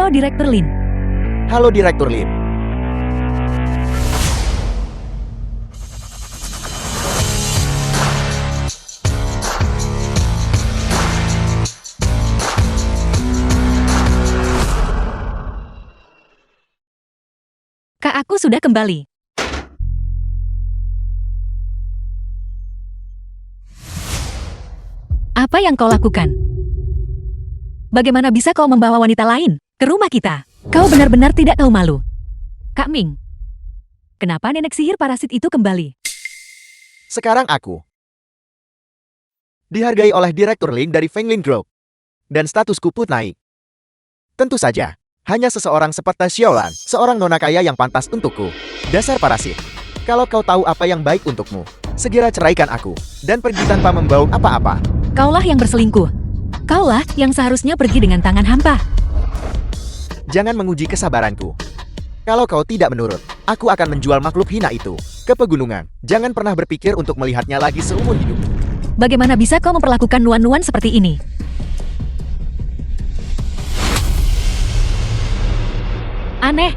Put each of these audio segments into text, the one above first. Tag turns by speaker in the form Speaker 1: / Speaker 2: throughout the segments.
Speaker 1: Halo Direktur Lin.
Speaker 2: Halo Direktur Lin.
Speaker 1: Kak, aku sudah kembali. Apa yang kau lakukan? Bagaimana bisa kau membawa wanita lain ke rumah kita? Kau benar-benar tidak tahu malu. Kak Ming, kenapa nenek sihir parasit itu kembali?
Speaker 2: Sekarang aku dihargai oleh Direktur Lin dari Fenglin Group. Dan statusku pun naik. Tentu saja, hanya seseorang seperti Xiaolan, seorang nona kaya yang pantas untukku. Dasar parasit. Kalau kau tahu apa yang baik untukmu, segera ceraikan aku, dan pergi tanpa membawa apa-apa.
Speaker 1: Kaulah yang berselingkuh. Kaulah yang seharusnya pergi dengan tangan hampa.
Speaker 2: Jangan menguji kesabaranku. Kalau kau tidak menurut, aku akan menjual makhluk hina itu ke pegunungan. Jangan pernah berpikir untuk melihatnya lagi seumur hidup.
Speaker 1: Bagaimana bisa kau memperlakukan nuan-nuan seperti ini? Aneh.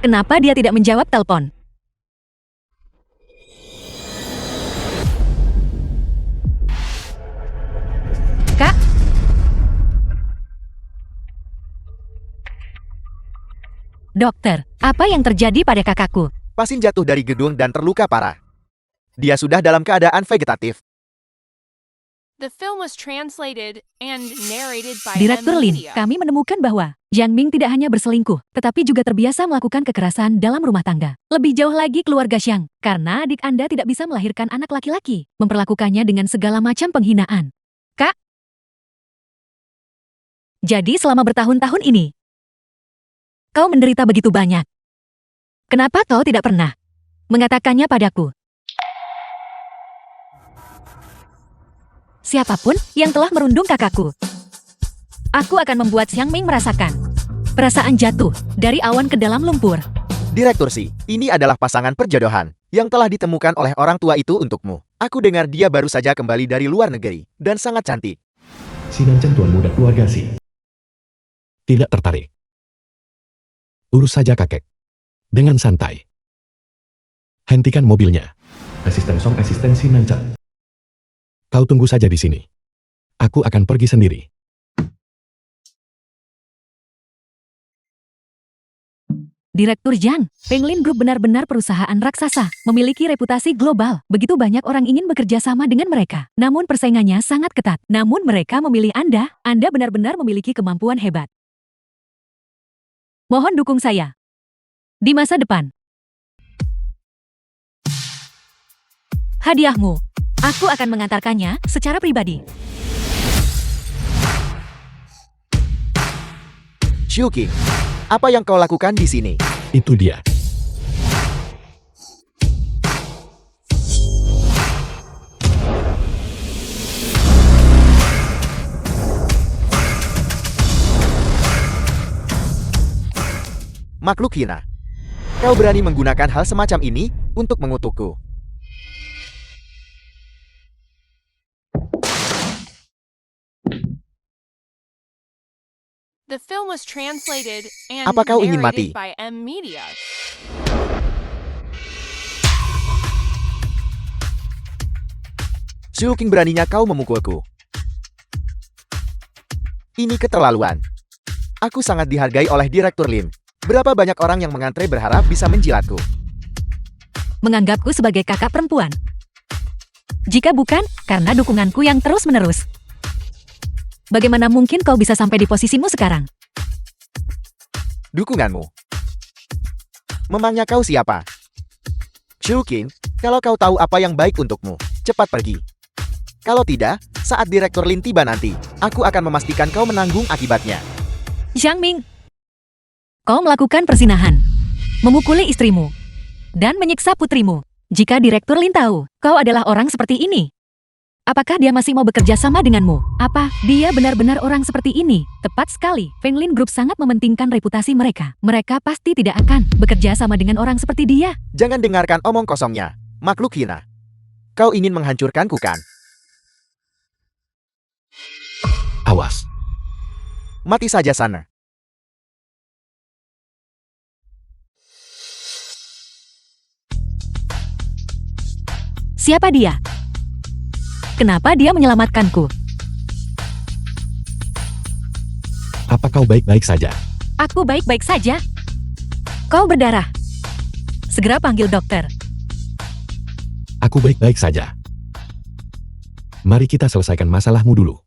Speaker 1: Kenapa dia tidak menjawab telepon? Kak? Dokter, apa yang terjadi pada kakakku?
Speaker 2: Pasien jatuh dari gedung dan terluka parah. Dia sudah dalam keadaan vegetatif.
Speaker 3: The film was translated and narrated by
Speaker 1: Direktur Lin,
Speaker 3: M-Media.
Speaker 1: kami menemukan bahwa Jiang Ming tidak hanya berselingkuh, tetapi juga terbiasa melakukan kekerasan dalam rumah tangga. Lebih jauh lagi keluarga Xiang, karena adik Anda tidak bisa melahirkan anak laki-laki, memperlakukannya dengan segala macam penghinaan. Kak? Jadi selama bertahun-tahun ini, kau menderita begitu banyak. Kenapa kau tidak pernah mengatakannya padaku? Siapapun yang telah merundung kakakku, aku akan membuat Xiang Ming merasakan perasaan jatuh dari awan ke dalam lumpur.
Speaker 2: Direktur Si, ini adalah pasangan perjodohan yang telah ditemukan oleh orang tua itu untukmu. Aku dengar dia baru saja kembali dari luar negeri dan sangat cantik.
Speaker 4: Sinancan tuan muda keluarga Si. Tidak tertarik. Urus saja kakek. Dengan santai. Hentikan mobilnya. Asisten Song, asisten Sinancan. Kau tunggu saja di sini. Aku akan pergi sendiri.
Speaker 1: Direktur Jiang, Fenglin Group benar-benar perusahaan raksasa, memiliki reputasi global. Begitu banyak orang ingin bekerja sama dengan mereka. Namun persaingannya sangat ketat. Namun mereka memilih Anda. Anda benar-benar memiliki kemampuan hebat. Mohon dukung saya di masa depan. Hadiahmu, aku akan mengantarkannya secara pribadi.
Speaker 2: Xiuqing, apa yang kau lakukan di sini?
Speaker 4: Itu dia.
Speaker 2: Makhluk hina. Kau berani menggunakan hal semacam ini untuk mengutukku.
Speaker 3: The film was translated and
Speaker 2: Apa kau ingin mati?
Speaker 3: narrated by M-Media.
Speaker 2: Xiuqing, beraninya kau memukulku. Ini keterlaluan. Aku sangat dihargai oleh Direktur Lin. Berapa banyak orang yang mengantre berharap bisa menjilatku.
Speaker 1: Menganggapku sebagai kakak perempuan. Jika bukan, karena dukunganku yang terus-menerus. Bagaimana mungkin kau bisa sampai di posisimu sekarang?
Speaker 2: Dukunganmu. Memangnya kau siapa? Xiuqing, kalau kau tahu apa yang baik untukmu, cepat pergi. Kalau tidak, saat Direktur Lin tiba nanti, aku akan memastikan kau menanggung akibatnya.
Speaker 1: Jiang Ming, kau melakukan persinahan, memukuli istrimu, dan menyiksa putrimu. Jika Direktur Lin tahu, kau adalah orang seperti ini, apakah dia masih mau bekerja sama denganmu? Apa dia benar-benar orang seperti ini? Tepat sekali, Fenglin Group sangat mementingkan reputasi mereka. Mereka pasti tidak akan bekerja sama dengan orang seperti dia.
Speaker 2: Jangan dengarkan omong kosongnya, makhluk hina. Kau ingin menghancurkanku kan?
Speaker 4: Awas.
Speaker 2: Mati saja sana.
Speaker 1: Siapa dia? Kenapa dia menyelamatkanku?
Speaker 4: Apa kau baik-baik saja?
Speaker 1: Aku baik-baik saja. Kau berdarah. Segera panggil dokter.
Speaker 4: Aku baik-baik saja. Mari kita selesaikan masalahmu dulu.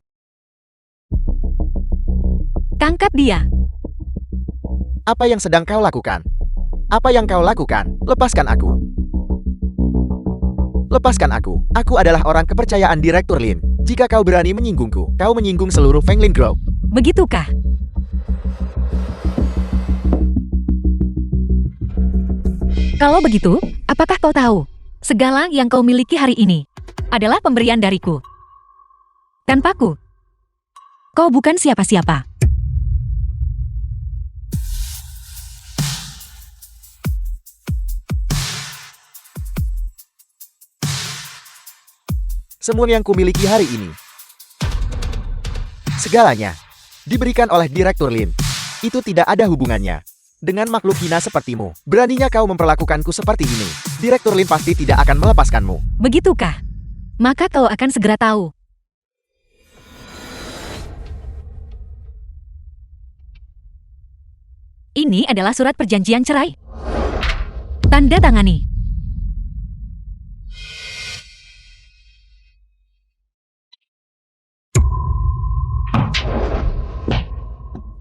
Speaker 1: Tangkap dia.
Speaker 2: Apa yang sedang kau lakukan? Apa yang kau lakukan? Lepaskan aku. Lepaskan aku. Aku adalah orang kepercayaan Direktur Lin. Jika kau berani menyinggungku, kau menyinggung seluruh Fenglin Group.
Speaker 1: Begitukah? Kalau begitu, apakah kau tahu? Segala yang kau miliki hari ini adalah pemberian dariku. Tanpaku, kau bukan siapa-siapa.
Speaker 2: Semua yang kumiliki hari ini, segalanya, diberikan oleh Direktur Lin. Itu tidak ada hubungannya dengan makhluk hina sepertimu. Beraninya kau memperlakukanku seperti ini. Direktur Lin pasti tidak akan melepaskanmu.
Speaker 1: Begitukah? Maka kau akan segera tahu. Ini adalah surat perjanjian cerai. Tanda tangani.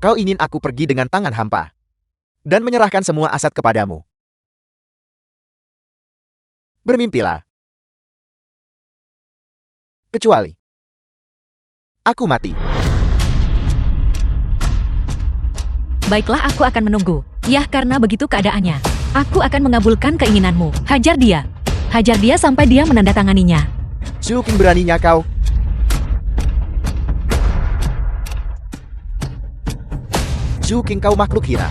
Speaker 2: Kau ingin aku pergi dengan tangan hampa dan menyerahkan semua aset kepadamu. Bermimpilah. Kecuali aku mati.
Speaker 1: Baiklah, aku akan menunggu. Ya, karena begitu keadaannya. Aku akan mengabulkan keinginanmu. Hajar dia. Hajar dia sampai dia menandatanganinya.
Speaker 2: Zhu Qing, beraninya kau. Zhu Qing, kau makhluk hina.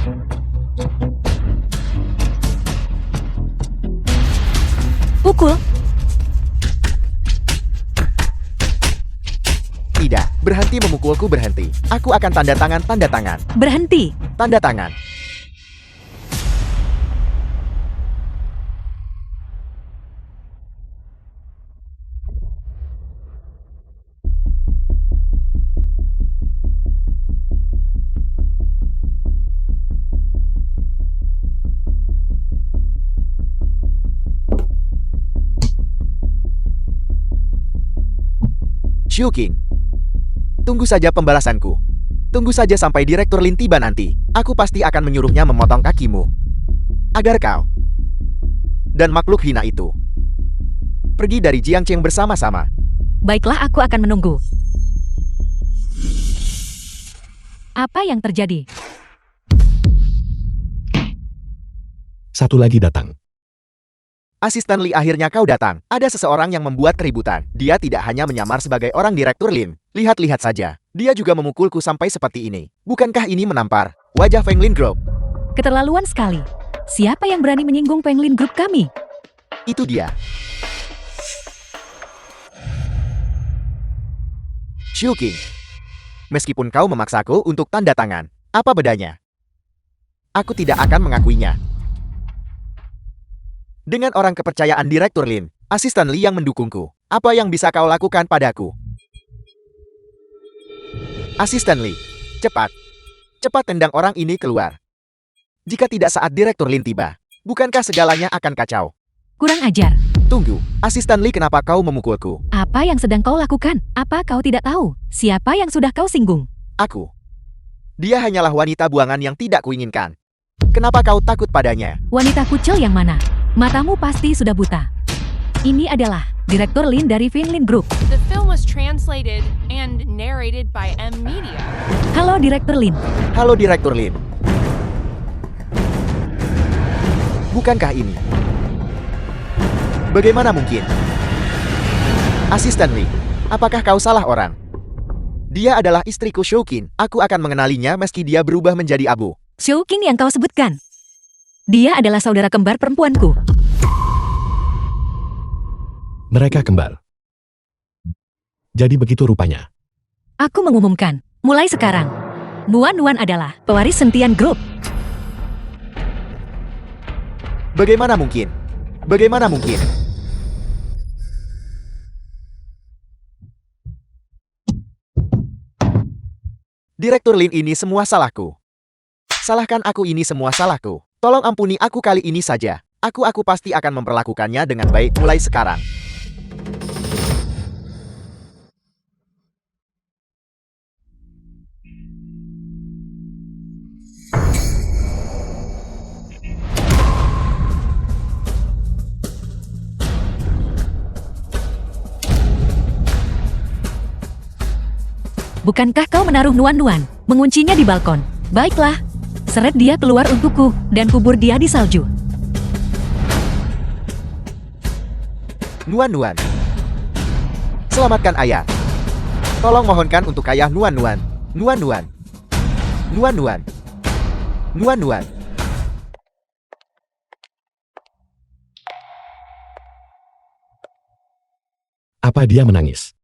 Speaker 1: Pukul.
Speaker 2: Tidak, berhenti memukulku, berhenti. Aku akan tanda tangan.
Speaker 1: Berhenti.
Speaker 2: Tanda tangan. Zhu Qing, tunggu saja pembalasanku. Tunggu saja sampai Direktur Lin tiba nanti. Aku pasti akan menyuruhnya memotong kakimu. Agar kau dan makhluk hina itu pergi dari Jiangcheng bersama-sama.
Speaker 1: Baiklah, aku akan menunggu. Apa yang terjadi?
Speaker 4: Satu lagi datang.
Speaker 2: Asisten Li, akhirnya kau datang. Ada seseorang yang membuat keributan. Dia tidak hanya menyamar sebagai orang Direktur Lin. Lihat-lihat saja. Dia juga memukulku sampai seperti ini. Bukankah ini menampar wajah Fenglin Group?
Speaker 1: Keterlaluan sekali. Siapa yang berani menyinggung Fenglin Group kami?
Speaker 2: Itu dia. Zhu Qing, meskipun kau memaksaku untuk tanda tangan, apa bedanya? Aku tidak akan mengakuinya. Dengan orang kepercayaan Direktur Lin, asisten Li yang mendukungku, apa yang bisa kau lakukan padaku? Asisten Li, cepat. Cepat tendang orang ini keluar. Jika tidak saat Direktur Lin tiba, bukankah segalanya akan kacau?
Speaker 1: Kurang ajar.
Speaker 2: Tunggu, asisten Li, kenapa kau memukulku?
Speaker 1: Apa yang sedang kau lakukan? Apa kau tidak tahu? Siapa yang sudah kau singgung?
Speaker 2: Aku. Dia hanyalah wanita buangan yang tidak kuinginkan. Kenapa kau takut padanya?
Speaker 1: Wanita kucil yang mana? Matamu pasti sudah buta. Ini adalah Direktur Lin dari Fenglin Group.
Speaker 3: The film was translated and narrated by M Media.
Speaker 1: Halo Direktur Lin.
Speaker 2: Halo Direktur Lin. Bukankah ini? Bagaimana mungkin? Asisten Li, apakah kau salah orang? Dia adalah istriku Zhu Qing. Aku akan mengenalinya meski dia berubah menjadi abu.
Speaker 1: Zhu Qing yang kau sebutkan. Dia adalah saudara kembar perempuanku.
Speaker 4: Mereka kembar. Jadi begitu rupanya.
Speaker 1: Aku mengumumkan, mulai sekarang, Nuan Nuan adalah pewaris Sentian Group.
Speaker 2: Bagaimana mungkin? Bagaimana mungkin? Direktur Lin, ini semua salahku. Salahkan aku, ini semua salahku. Tolong ampuni aku kali ini saja. Aku pasti akan memperlakukannya dengan baik mulai sekarang.
Speaker 1: Bukankah kau menaruh Nuan-Nuan, menguncinya di balkon? Baiklah, seret dia keluar untukku, dan kubur dia di salju.
Speaker 2: Nuan-Nuan. Selamatkan ayah. Tolong mohonkan untuk ayah Nuan-Nuan. Nuan-Nuan. Nuan-Nuan. Nuan-Nuan.
Speaker 4: Apa dia menangis?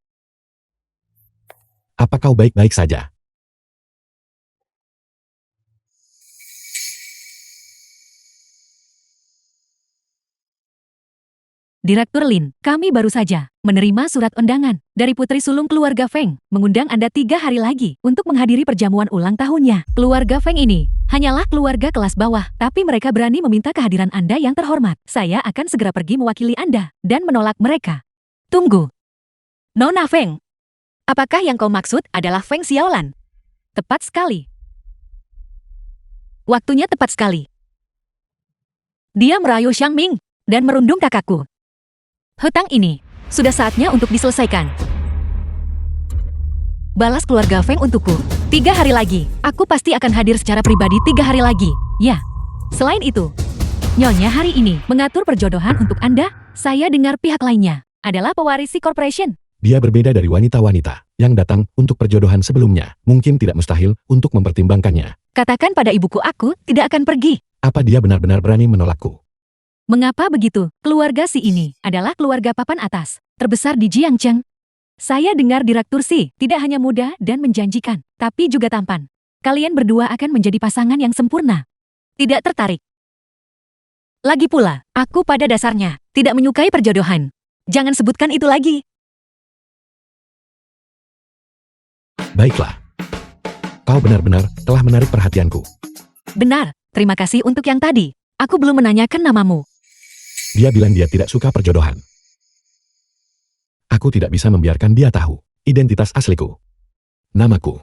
Speaker 4: Apa kau baik-baik saja?
Speaker 1: Direktur Lin, kami baru saja menerima surat undangan dari putri sulung keluarga Feng, mengundang Anda 3 hari lagi untuk menghadiri perjamuan ulang tahunnya. Keluarga Feng ini hanyalah keluarga kelas bawah, tapi mereka berani meminta kehadiran Anda yang terhormat. Saya akan segera pergi mewakili Anda dan menolak mereka. Tunggu. Nona Feng, apakah yang kau maksud adalah Feng Xiaolan? Tepat sekali. Waktunya tepat sekali. Dia merayu Xiang Ming dan merundung kakakku. Hutang ini sudah saatnya untuk diselesaikan. Balas keluarga Feng untukku. 3 hari lagi, aku pasti akan hadir secara pribadi 3 hari lagi. Ya, selain itu, Nyonya hari ini mengatur perjodohan untuk Anda. Saya dengar pihak lainnya adalah pewaris Si Corporation.
Speaker 4: Dia berbeda dari wanita-wanita yang datang untuk perjodohan sebelumnya. Mungkin tidak mustahil untuk mempertimbangkannya.
Speaker 1: Katakan pada ibuku aku tidak akan pergi.
Speaker 4: Apa dia benar-benar berani menolakku?
Speaker 1: Mengapa begitu? Keluarga Si ini adalah keluarga papan atas, terbesar di Jiangcheng. Saya dengar Direktur Si tidak hanya muda dan menjanjikan, tapi juga tampan. Kalian berdua akan menjadi pasangan yang sempurna. Tidak tertarik. Lagi pula, aku pada dasarnya tidak menyukai perjodohan. Jangan sebutkan itu lagi.
Speaker 4: Baiklah. Kau benar-benar telah menarik perhatianku.
Speaker 1: Benar, terima kasih untuk yang tadi. Aku belum menanyakan namamu.
Speaker 4: Dia bilang dia tidak suka perjodohan. Aku tidak bisa membiarkan dia tahu identitas asliku. Namaku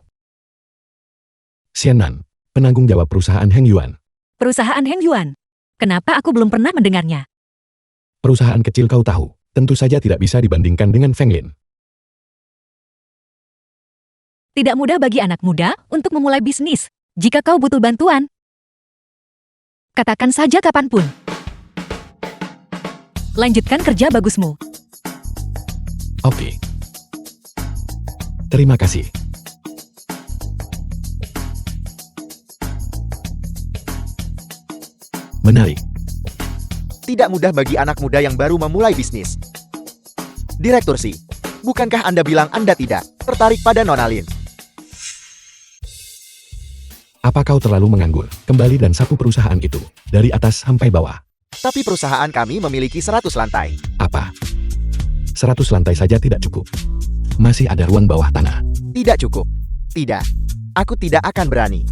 Speaker 4: Xianan, penanggung jawab perusahaan Heng Yuan.
Speaker 1: Perusahaan Heng Yuan. Kenapa aku belum pernah mendengarnya?
Speaker 4: Perusahaan kecil kau tahu, tentu saja tidak bisa dibandingkan dengan Feng Lin.
Speaker 1: Tidak mudah bagi anak muda untuk memulai bisnis. Jika kau butuh bantuan, katakan saja kapanpun. Lanjutkan kerja bagusmu.
Speaker 4: Oke. Terima kasih. Menarik.
Speaker 2: Tidak mudah bagi anak muda yang baru memulai bisnis. Direktur Si, bukankah Anda bilang Anda tidak tertarik pada Nona Lin?
Speaker 4: Apa kau terlalu menganggur? Kembali dan sapu perusahaan itu, dari atas sampai bawah.
Speaker 2: Tapi perusahaan kami memiliki 100 lantai.
Speaker 4: Apa? 100 lantai saja tidak cukup. Masih ada ruang bawah tanah.
Speaker 2: Tidak cukup. Tidak. Aku tidak akan berani.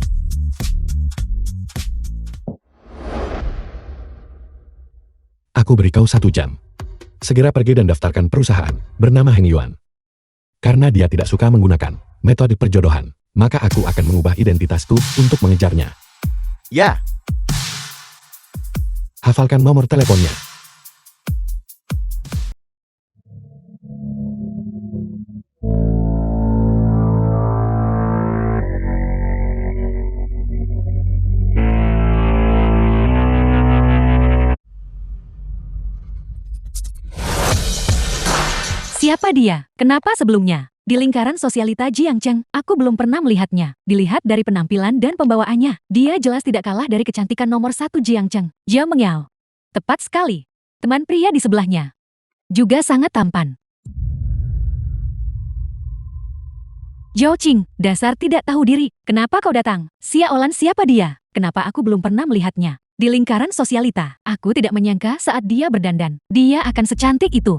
Speaker 4: Aku beri kau 1 jam. Segera pergi dan daftarkan perusahaan bernama Heng Yuan. Karena dia tidak suka menggunakan metode perjodohan, maka aku akan mengubah identitasku untuk mengejarnya.
Speaker 2: Ya.
Speaker 4: Hafalkan nomor teleponnya.
Speaker 1: Siapa dia? Kenapa sebelumnya? Di lingkaran sosialita Jiangcheng, aku belum pernah melihatnya. Dilihat dari penampilan dan pembawaannya, dia jelas tidak kalah dari kecantikan nomor 1 Jiangcheng, Jia Mengyao. Tepat sekali. Teman pria di sebelahnya juga sangat tampan. Zhao Qing, dasar tidak tahu diri. Kenapa kau datang? Xiaolan siapa dia? Kenapa aku belum pernah melihatnya? Di lingkaran sosialita, aku tidak menyangka saat dia berdandan, dia akan secantik itu.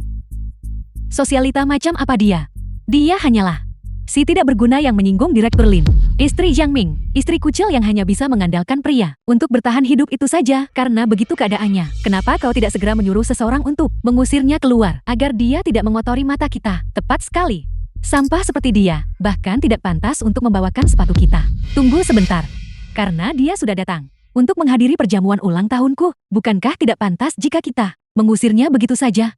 Speaker 1: Sosialita macam apa dia? Dia hanyalah Si tidak berguna yang menyinggung Direktur Lin. Istri Jiang Ming, istri kucil yang hanya bisa mengandalkan pria untuk bertahan hidup itu saja karena begitu keadaannya. Kenapa kau tidak segera menyuruh seseorang untuk mengusirnya keluar agar dia tidak mengotori mata kita? Tepat sekali. Sampah seperti dia, bahkan tidak pantas untuk membawakan sepatu kita. Tunggu sebentar, karena dia sudah datang untuk menghadiri perjamuan ulang tahunku. Bukankah tidak pantas jika kita mengusirnya begitu saja?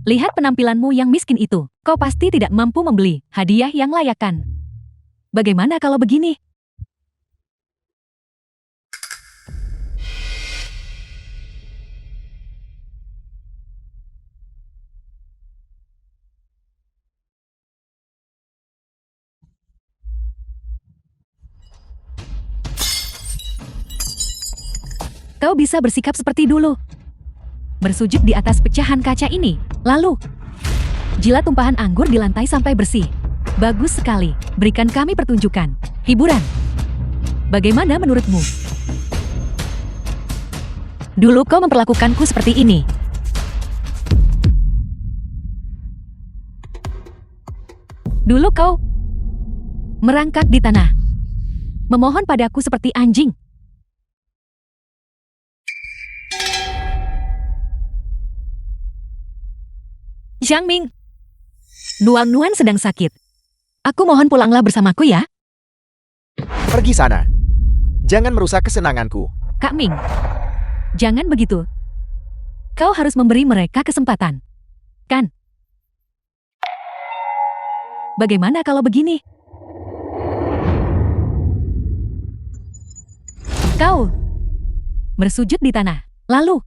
Speaker 1: Lihat penampilanmu yang miskin itu. Kau pasti tidak mampu membeli hadiah yang layakan. Bagaimana kalau begini? Kau bisa bersikap seperti dulu. Bersujud di atas pecahan kaca ini. Lalu, jilat tumpahan anggur di lantai sampai bersih. Bagus sekali. Berikan kami pertunjukan. Hiburan. Bagaimana menurutmu? Dulu kau memperlakukanku seperti ini. Dulu kau merangkak di tanah. Memohon padaku seperti anjing. Jiang Ming, Nuan sedang sakit. Aku mohon pulanglah bersamaku ya.
Speaker 2: Pergi sana. Jangan merusak kesenanganku.
Speaker 1: Kak Ming, jangan begitu. Kau harus memberi mereka kesempatan. Kan? Bagaimana kalau begini? Kau bersujud di tanah, lalu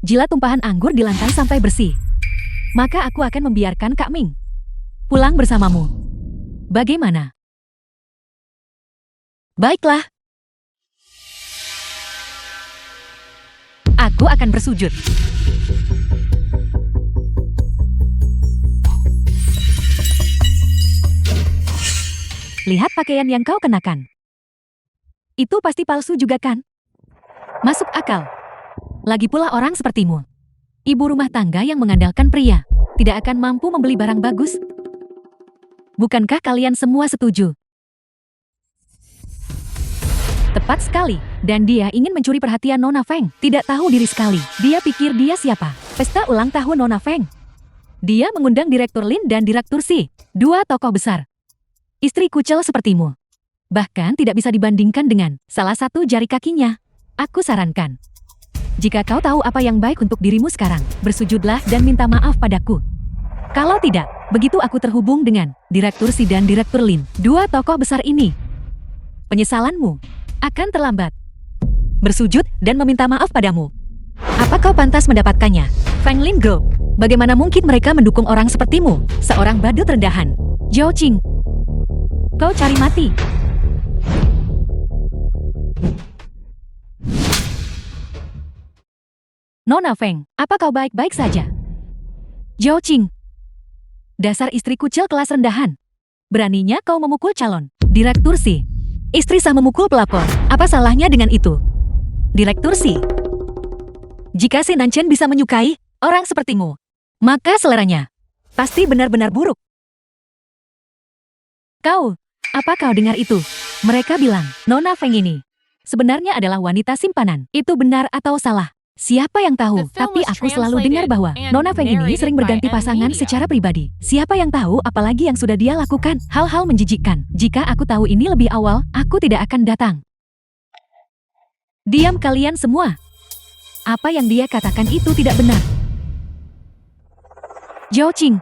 Speaker 1: jilat tumpahan anggur di lantai sampai bersih. Maka aku akan membiarkan Kak Ming pulang bersamamu. Bagaimana? Baiklah. Aku akan bersujud. Lihat pakaian yang kau kenakan. Itu pasti palsu juga kan? Masuk akal. Lagi pula orang sepertimu, ibu rumah tangga yang mengandalkan pria, tidak akan mampu membeli barang bagus. Bukankah kalian semua setuju? Tepat sekali. Dan dia ingin mencuri perhatian Nona Feng. Tidak tahu diri sekali. Dia pikir dia siapa? Pesta ulang tahun Nona Feng. Dia mengundang Direktur Lin dan Direktur Si, dua tokoh besar. Istri kucel sepertimu. Bahkan tidak bisa dibandingkan dengan salah satu jari kakinya. Aku sarankan, jika kau tahu apa yang baik untuk dirimu sekarang, bersujudlah dan minta maaf padaku. Kalau tidak, begitu aku terhubung dengan Direktur Si dan Direktur Lin, dua tokoh besar ini, penyesalanmu akan terlambat. Bersujud dan meminta maaf padamu. Apa kau pantas mendapatkannya? Feng Lin Group. Bagaimana mungkin mereka mendukung orang sepertimu, seorang badut rendahan? Zhao Qing, kau cari mati. Nona Feng, apa kau baik-baik saja? Zhao Qing, dasar istri kucil kelas rendahan. Beraninya kau memukul calon Direktur Si. Istri sah memukul pelapor. Apa salahnya dengan itu? Direktur Si, jika si Nanchen bisa menyukai orang sepertimu, maka seleranya pasti benar-benar buruk. Kau, apa kau dengar itu? Mereka bilang, Nona Feng ini sebenarnya adalah wanita simpanan. Itu benar atau salah? Siapa yang tahu? Tapi aku selalu dengar bahwa Nona Feng ini sering berganti pasangan secara pribadi. Siapa yang tahu apalagi yang sudah dia lakukan? Hal-hal menjijikkan. Jika aku tahu ini lebih awal, aku tidak akan datang. Diam kalian semua. Apa yang dia katakan itu tidak benar. Zhao Qing,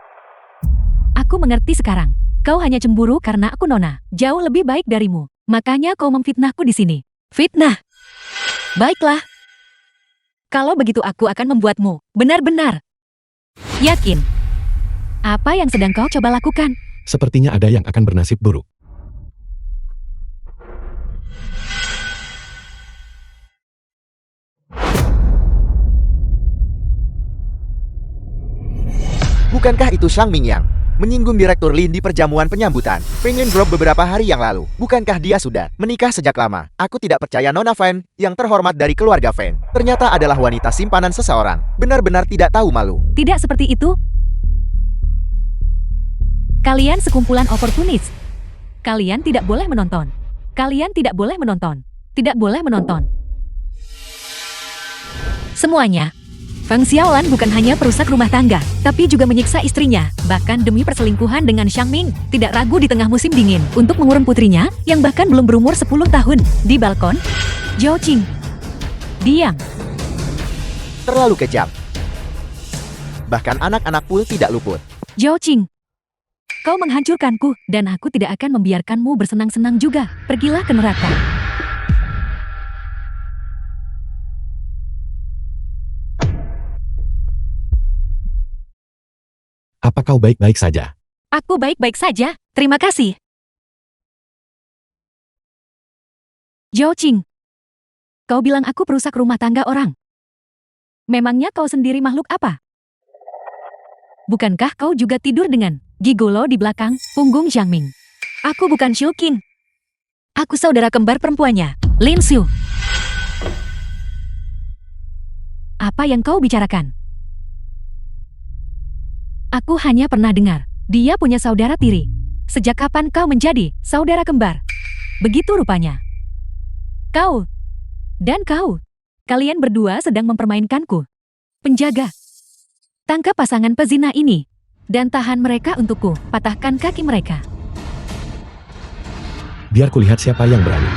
Speaker 1: aku mengerti sekarang. Kau hanya cemburu karena aku Nona. Jauh lebih baik darimu. Makanya kau memfitnahku di sini. Fitnah. Baiklah. Kalau begitu aku akan membuatmu benar-benar yakin. Apa yang sedang kau coba lakukan?
Speaker 4: Sepertinya ada yang akan bernasib buruk.
Speaker 2: Bukankah itu Shang Mingyang menyinggung Direktur Lin di perjamuan penyambutan Feng Lin Group beberapa hari yang lalu? Bukankah dia sudah menikah sejak lama? Aku tidak percaya Nona Feng yang terhormat dari keluarga Feng ternyata adalah wanita simpanan seseorang. Benar-benar tidak tahu malu.
Speaker 1: Tidak seperti itu. Kalian sekumpulan oportunis. Kalian tidak boleh menonton. Kalian tidak boleh menonton. Tidak boleh menonton. Semuanya. Feng Xiaolan bukan hanya perusak rumah tangga, tapi juga menyiksa istrinya, bahkan demi perselingkuhan dengan Xiang Ming, tidak ragu di tengah musim dingin untuk mengurung putrinya yang bahkan belum berumur 10 tahun. Di balkon, Zhao Qing. Diam.
Speaker 2: Terlalu kejam. Bahkan anak-anak pun tidak luput.
Speaker 1: Zhao Qing. Kau menghancurkanku, dan aku tidak akan membiarkanmu bersenang-senang juga. Pergilah ke neraka.
Speaker 4: Apa kau baik-baik saja?
Speaker 1: Aku baik-baik saja, terima kasih. Zhao Qing. Kau bilang aku perusak rumah tangga orang. Memangnya kau sendiri makhluk apa? Bukankah kau juga tidur dengan gigolo di belakang punggung Xiang Ming? Aku bukan Xiu Qing. Aku saudara kembar perempuannya, Lin Xiu. Apa yang kau bicarakan? Aku hanya pernah dengar, dia punya saudara tiri. Sejak kapan kau menjadi saudara kembar? Begitu rupanya. Kau dan kau, kalian berdua sedang mempermainkanku. Penjaga, tangkap pasangan pezina ini dan tahan mereka untukku. Patahkan kaki mereka.
Speaker 4: Biar kulihat siapa yang berani.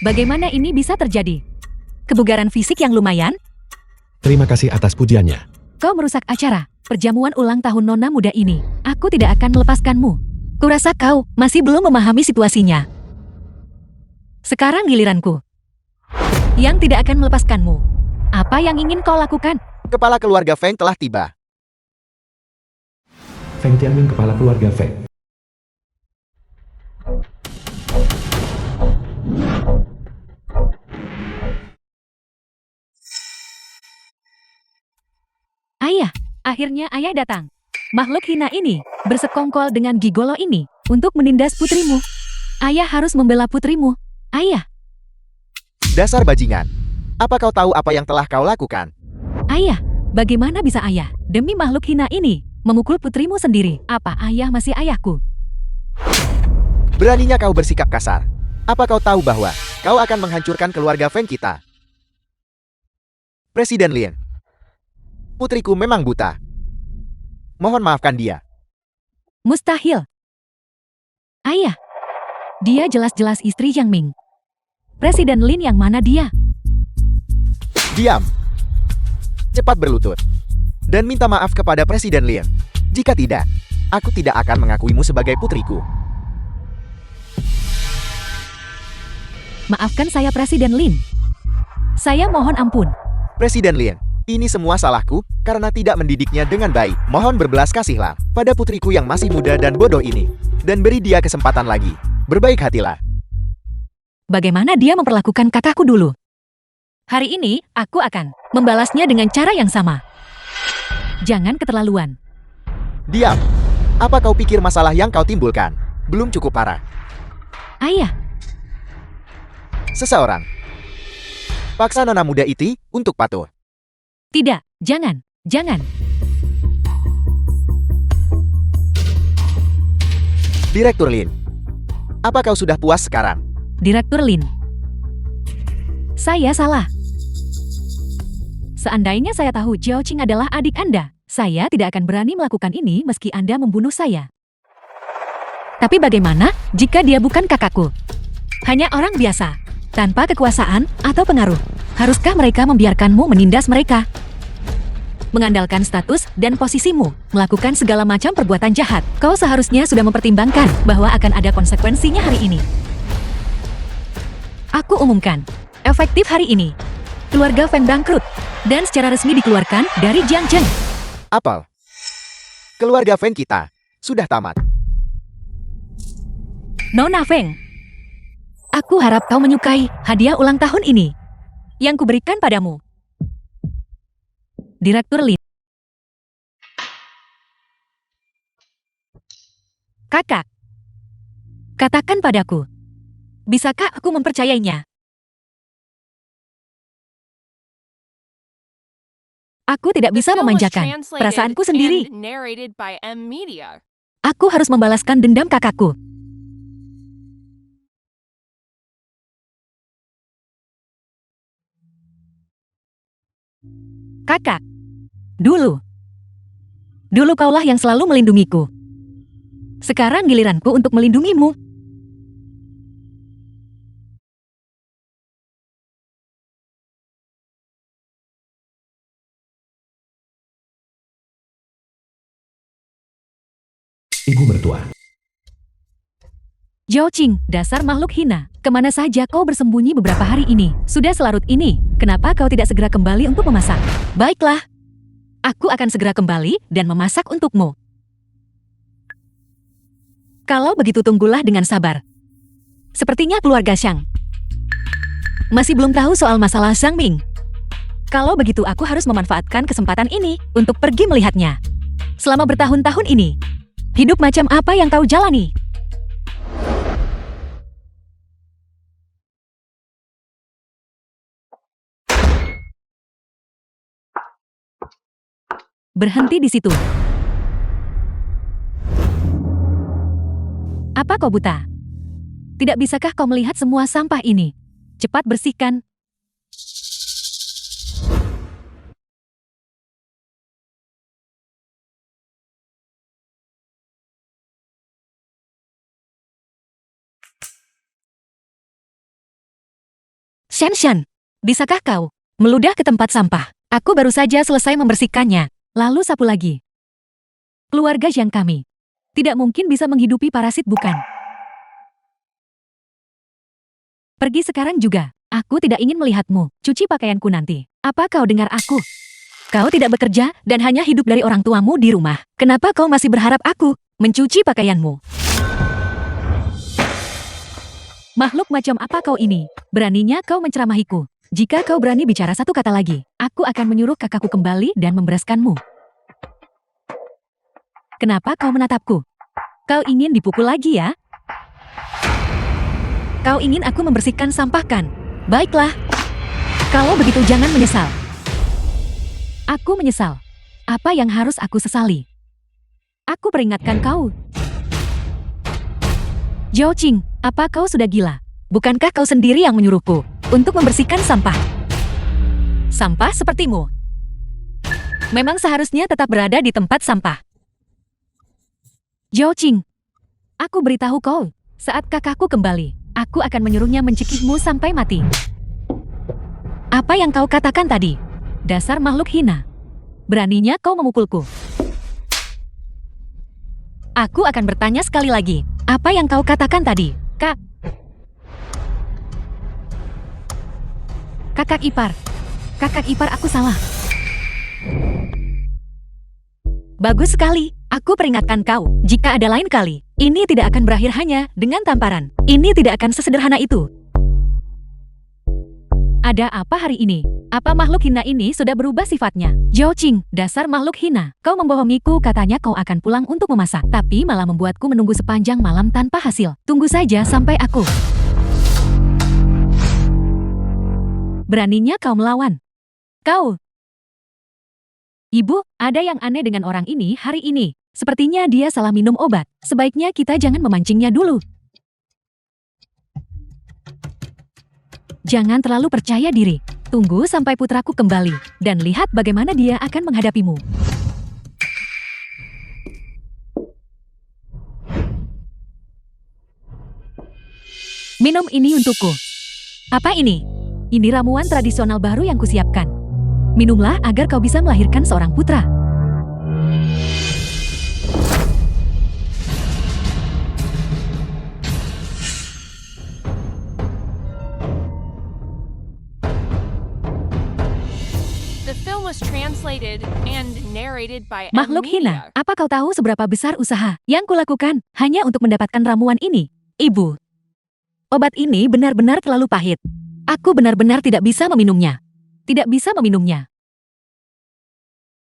Speaker 1: Bagaimana ini bisa terjadi? Kebugaran fisik yang lumayan?
Speaker 4: Terima kasih atas pujiannya.
Speaker 1: Kau merusak acara perjamuan ulang tahun nona muda ini. Aku tidak akan melepaskanmu. Kurasa kau masih belum memahami situasinya. Sekarang giliranku. Yang tidak akan melepaskanmu. Apa yang ingin kau lakukan?
Speaker 2: Kepala keluarga Feng telah tiba.
Speaker 4: Feng Tianming, kepala keluarga Feng.
Speaker 1: Ayah, akhirnya ayah datang. Makhluk hina ini bersekongkol dengan gigolo ini untuk menindas putrimu. Ayah harus membela putrimu. Ayah,
Speaker 2: Dasar bajingan. Apa kau tahu apa yang telah kau lakukan?
Speaker 1: ayah, bagaimana bisa ayah demi makhluk hina ini memukul putrimu sendiri? Apa ayah masih ayahku?
Speaker 2: Beraninya kau bersikap kasar. Apa kau tahu bahwa kau akan menghancurkan keluarga Feng kita? Presiden Lin. Putriku memang buta. Mohon maafkan dia.
Speaker 1: Mustahil. Ayah, dia jelas-jelas istri Yang Ming. Presiden Lin yang mana dia?
Speaker 2: Diam. Cepat berlutut. Dan minta maaf kepada Presiden Lin. Jika tidak, aku tidak akan mengakuimu sebagai putriku.
Speaker 1: Maafkan saya Presiden Lin. Saya mohon ampun.
Speaker 2: Presiden Lin, ini semua salahku karena tidak mendidiknya dengan baik. Mohon berbelas kasihlah pada putriku yang masih muda dan bodoh ini. Dan beri dia kesempatan lagi. Berbaik hatilah.
Speaker 1: Bagaimana dia memperlakukan kakakku dulu? Hari ini, aku akan membalasnya dengan cara yang sama. Jangan keterlaluan.
Speaker 2: Diam. Apa kau pikir masalah yang kau timbulkan belum cukup parah?
Speaker 1: Ayah,
Speaker 2: Seseorang paksa nona muda itu untuk patuh.
Speaker 1: tidak, jangan, jangan.
Speaker 2: Direktur Lin, apa kau sudah puas sekarang?
Speaker 1: Direktur Lin. Saya salah. Seandainya saya tahu Zhao Qing adalah adik Anda, saya tidak akan berani melakukan ini meski Anda membunuh saya. Tapi bagaimana jika dia bukan kakakku? Hanya orang biasa, tanpa kekuasaan atau pengaruh. Haruskah mereka membiarkanmu menindas mereka? Mengandalkan status dan posisimu, melakukan segala macam perbuatan jahat. Kau seharusnya sudah mempertimbangkan bahwa akan ada konsekuensinya hari ini. Aku umumkan, efektif hari ini. Keluarga Feng bangkrut, dan secara resmi dikeluarkan dari Jiangzheng.
Speaker 2: Apel. Keluarga Feng kita sudah tamat.
Speaker 1: Nona Feng, aku harap kau menyukai hadiah ulang tahun ini yang kuberikan padamu. Direktur Lin. Kakak, katakan padaku, bisakah aku mempercayainya? Aku tidak
Speaker 3: The
Speaker 1: bisa
Speaker 3: film was
Speaker 1: memanjakan
Speaker 3: translated
Speaker 1: perasaanku sendiri.
Speaker 3: and narrated by M Media.
Speaker 1: Aku harus membalaskan dendam kakakku. Kakak, dulu kaulah yang selalu melindungiku. Sekarang giliranku untuk melindungimu.
Speaker 4: Ibu mertua.
Speaker 1: Zhao Qing, dasar makhluk hina. Kemana saja kau bersembunyi beberapa hari ini? Sudah selarut ini, kenapa kau tidak segera kembali untuk memasak? Baiklah, aku akan segera kembali dan memasak untukmu. Kalau begitu tunggulah dengan sabar. Sepertinya keluarga Xiang masih belum tahu soal masalah Zhang Ming. Kalau begitu aku harus memanfaatkan kesempatan ini untuk pergi melihatnya. Selama bertahun-tahun ini, hidup macam apa yang kau jalani? Berhenti di situ. Apa kau buta? Tidak bisakah kau melihat semua sampah ini? Cepat bersihkan. Shen, bisakah kau meludah ke tempat sampah? Aku baru saja selesai membersihkannya. Lalu sapu lagi. Keluarga yang kami tidak mungkin bisa menghidupi parasit, bukan? Pergi sekarang juga. Aku tidak ingin melihatmu cuci pakaianku nanti. Apa kau dengar aku? Kau tidak bekerja dan hanya hidup dari orang tuamu di rumah. Kenapa kau masih berharap aku mencuci pakaianmu? Makhluk macam apa kau ini? Beraninya kau menceramahiku. Jika kau berani bicara satu kata lagi, aku akan menyuruh kakakku kembali dan membereskanmu. Kenapa kau menatapku? Kau ingin dipukul lagi ya? Kau ingin aku membersihkan sampah kan? Baiklah. Kalau begitu jangan menyesal. Aku menyesal. Apa yang harus aku sesali? Aku peringatkan kau. Zhao Qing, apa kau sudah gila? Bukankah kau sendiri yang menyuruhku untuk membersihkan sampah? Sampah sepertimu memang seharusnya tetap berada di tempat sampah. Zhao Qing, aku beritahu kau, saat kakakku kembali, aku akan menyuruhnya mencekikmu sampai mati. Apa yang kau katakan tadi? Dasar makhluk hina. Beraninya kau memukulku. Aku akan bertanya sekali lagi. Apa yang kau katakan tadi, Kak? Kakak ipar. Kakak ipar, aku salah. Bagus sekali. Aku peringatkan kau, jika ada lain kali, ini tidak akan berakhir hanya dengan tamparan. Ini tidak akan sesederhana itu. Ada apa hari ini? Apa makhluk hina ini sudah berubah sifatnya? Zhao Qing, dasar makhluk hina. Kau membohongiku, katanya kau akan pulang untuk memasak, tapi malah membuatku menunggu sepanjang malam tanpa hasil. Tunggu saja sampai aku. Beraninya kau melawan. Kau. Ibu, ada yang aneh dengan orang ini hari ini. Sepertinya dia salah minum obat. Sebaiknya kita jangan memancingnya dulu. Jangan terlalu percaya diri. Tunggu sampai putraku kembali, dan lihat bagaimana dia akan menghadapimu. Minum ini untukku. Apa ini? Ini ramuan tradisional baru yang kusiapkan. Minumlah agar kau bisa melahirkan seorang putra.
Speaker 3: The film was translated and narrated by M
Speaker 1: Makhluk
Speaker 3: Media.
Speaker 1: hina, apa kau tahu seberapa besar usaha yang kulakukan hanya untuk mendapatkan ramuan ini? Ibu, obat ini benar-benar terlalu pahit. Aku benar-benar tidak bisa meminumnya. Tidak bisa meminumnya.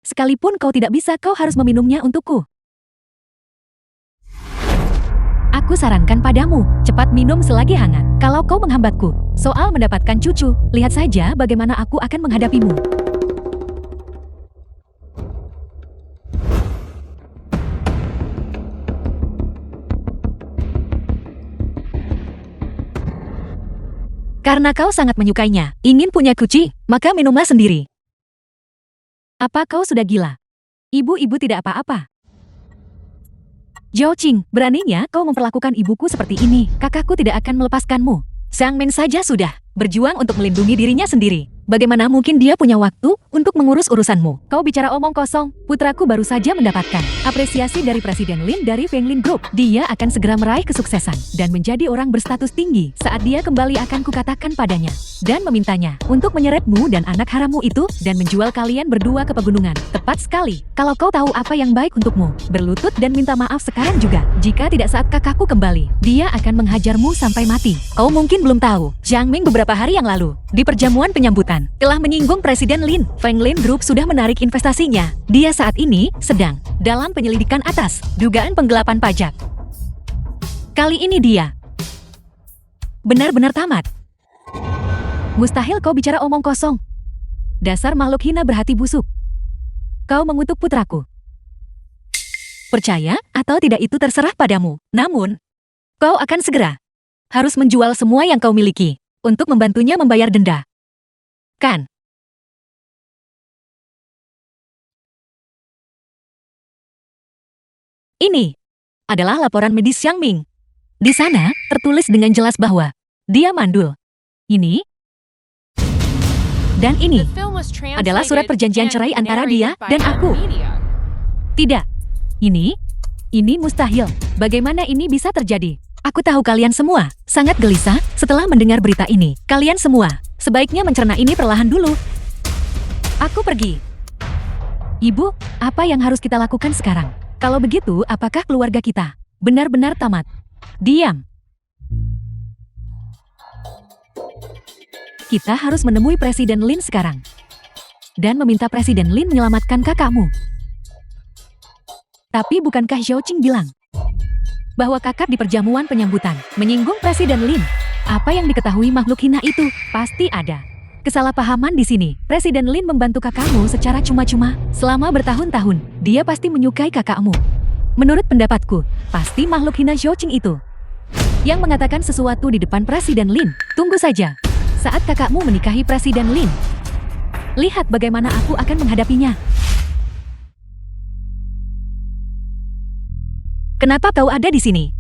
Speaker 1: Sekalipun kau tidak bisa, kau harus meminumnya untukku. Aku sarankan padamu, cepat minum selagi hangat. Kalau kau menghambatku soal mendapatkan cucu, lihat saja bagaimana aku akan menghadapimu. Karena kau sangat menyukainya, ingin punya kucing, maka minumlah sendiri. Apa kau sudah gila? Ibu-ibu tidak apa-apa. Zhao Qing, beraninya kau memperlakukan ibuku seperti ini. Kakakku tidak akan melepaskanmu. Xiang Min saja sudah berjuang untuk melindungi dirinya sendiri. Bagaimana mungkin dia punya waktu untuk mengurus urusanmu? Kau bicara omong kosong. Putraku baru saja mendapatkan apresiasi dari Presiden Lin dari Fenglin Group. Dia akan segera meraih kesuksesan dan menjadi orang berstatus tinggi. Saat dia kembali akan kukatakan padanya dan memintanya untuk menyeretmu dan anak harammu itu dan menjual kalian berdua ke pegunungan. Tepat sekali. Kalau kau tahu apa yang baik untukmu, berlutut dan minta maaf sekarang juga. Jika tidak saat kakakku kembali, dia akan menghajarmu sampai mati. Kau mungkin belum tahu, Jiang Ming beberapa hari yang lalu di perjamuan penyambutan telah menyinggung Presiden Lin. Fenglin Group sudah menarik investasinya. Dia saat ini sedang dalam penyelidikan atas dugaan penggelapan pajak. Kali ini dia benar-benar tamat. Mustahil kau bicara omong kosong. Dasar makhluk hina berhati busuk. Kau mengutuk putraku. Percaya atau tidak itu terserah padamu. Namun, kau akan segera harus menjual semua yang kau miliki untuk membantunya membayar denda. Kan? Ini adalah laporan medis Xiang Ming. Di sana tertulis dengan jelas bahwa dia mandul. Ini dan ini
Speaker 3: The film was
Speaker 1: adalah surat
Speaker 3: translated
Speaker 1: perjanjian
Speaker 3: and
Speaker 1: cerai antara
Speaker 3: narrated
Speaker 1: dia
Speaker 3: by
Speaker 1: dan aku.
Speaker 3: media.
Speaker 1: Tidak. Ini mustahil. Bagaimana ini bisa terjadi? Aku tahu kalian semua sangat gelisah setelah mendengar berita ini. Kalian semua sebaiknya mencerna ini perlahan dulu. Aku pergi. Ibu, apa yang harus kita lakukan sekarang? Kalau begitu, apakah keluarga kita benar-benar tamat? Diam. Kita harus menemui Presiden Lin sekarang. Dan meminta Presiden Lin menyelamatkan kakakmu. Tapi bukankah Zhao Qing bilang bahwa kakak di perjamuan penyambutan menyinggung Presiden Lin? Apa yang diketahui makhluk hina itu? Pasti ada kesalahpahaman di sini. Presiden Lin membantu kakakmu secara cuma-cuma selama bertahun-tahun. Dia pasti menyukai kakakmu. Menurut pendapatku, pasti makhluk hina Zhao Qing itu yang mengatakan sesuatu di depan Presiden Lin. Tunggu saja. Saat kakakmu menikahi Presiden Lin, lihat bagaimana aku akan menghadapinya. Kenapa kau ada di sini?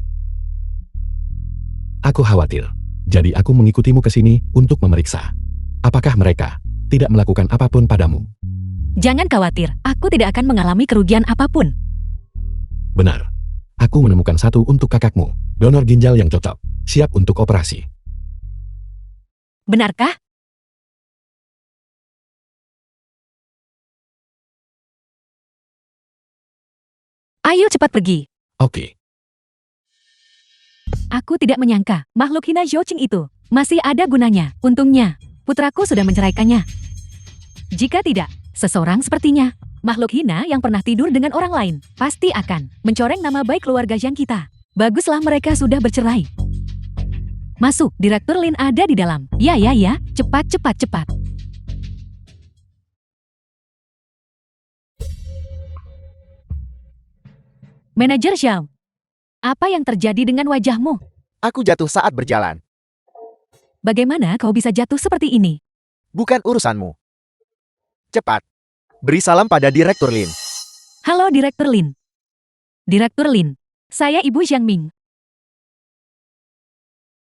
Speaker 4: Aku khawatir. Jadi aku mengikutimu ke sini untuk memeriksa. Apakah mereka tidak melakukan apapun padamu?
Speaker 1: Jangan khawatir, aku tidak akan mengalami kerugian apapun.
Speaker 4: Benar. Aku menemukan satu untuk kakakmu. Donor ginjal yang cocok. Siap untuk operasi.
Speaker 1: Benarkah? Ayo cepat pergi.
Speaker 4: Oke.
Speaker 1: Aku tidak menyangka makhluk hina Zhao Qing itu masih ada gunanya. Untungnya, putraku sudah menceraikannya. Jika tidak, seseorang sepertinya, makhluk hina yang pernah tidur dengan orang lain, pasti akan mencoreng nama baik keluarga Zhang kita. Baguslah mereka sudah bercerai. Masuk, Direktur Lin ada di dalam. Ya, cepat. Manajer Zhao, apa yang terjadi dengan wajahmu?
Speaker 2: Aku jatuh saat berjalan.
Speaker 1: Bagaimana kau bisa jatuh seperti ini?
Speaker 2: Bukan urusanmu. Cepat. Beri salam pada Direktur Lin.
Speaker 1: Halo Direktur Lin. Direktur Lin, saya Ibu Jiang Ming.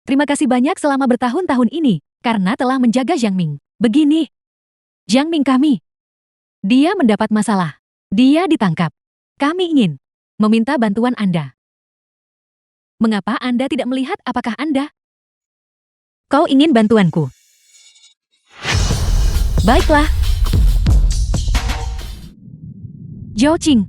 Speaker 1: Terima kasih banyak selama bertahun-tahun ini, karena telah menjaga Jiang Ming. Begini, Jiang Ming kami. Dia mendapat masalah. Dia ditangkap. Kami ingin meminta bantuan Anda. Mengapa Anda tidak melihat apakah Anda? Kau ingin bantuanku? Baiklah. Zhao Qing,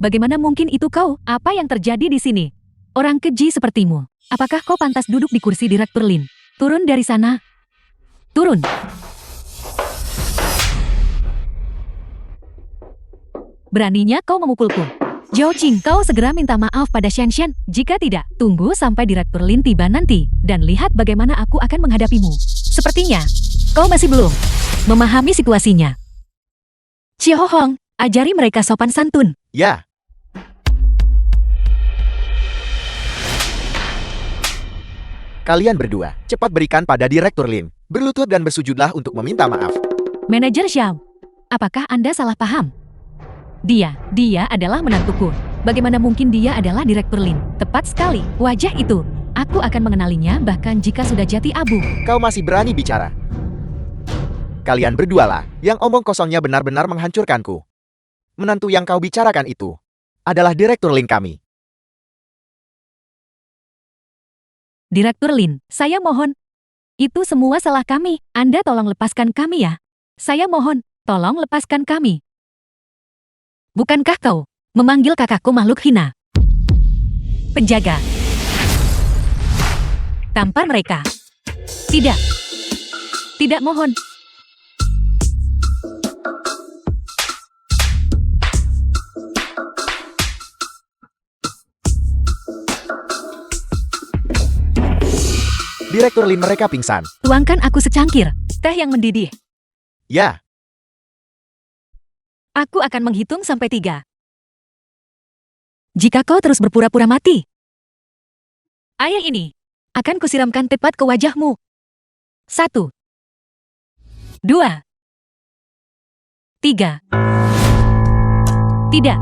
Speaker 1: bagaimana mungkin itu kau? Apa yang terjadi di sini? Orang keji sepertimu. Apakah kau pantas duduk di kursi Direktur Lin? Turun dari sana. Turun. Beraninya kau memukulku. Zhao Qing, kau segera minta maaf pada Shen Shen. Jika tidak, tunggu sampai Direktur Lin tiba nanti, dan lihat bagaimana aku akan menghadapimu. Sepertinya, kau masih belum memahami situasinya. Xiao Hong, ajari mereka sopan santun.
Speaker 2: Ya. Kalian berdua, cepat berikan pada Direktur Lin. Berlutut dan bersujudlah untuk meminta maaf.
Speaker 1: Manajer Xiao, apakah Anda salah paham? Dia adalah menantuku. Bagaimana mungkin dia adalah Direktur Lin? Tepat sekali, wajah itu. Aku akan mengenalinya bahkan jika sudah jati abu.
Speaker 2: Kau masih berani bicara? Kalian berdualah, yang omong kosongnya benar-benar menghancurkanku. Menantu yang kau bicarakan itu adalah Direktur Lin kami.
Speaker 1: Direktur Lin, saya mohon. Itu semua salah kami. Anda tolong lepaskan kami ya. Saya mohon, tolong lepaskan kami. Bukankah kau memanggil kakakku makhluk hina? Penjaga. Tampar mereka. Tidak. Tidak, mohon.
Speaker 2: Direktur Lin mereka pingsan.
Speaker 1: Tuangkan aku secangkir teh yang mendidih.
Speaker 2: Ya.
Speaker 1: Aku akan menghitung sampai 3. Jika kau terus berpura-pura mati, air ini akan kusiramkan tepat ke wajahmu. 1, 2, 3. Tidak.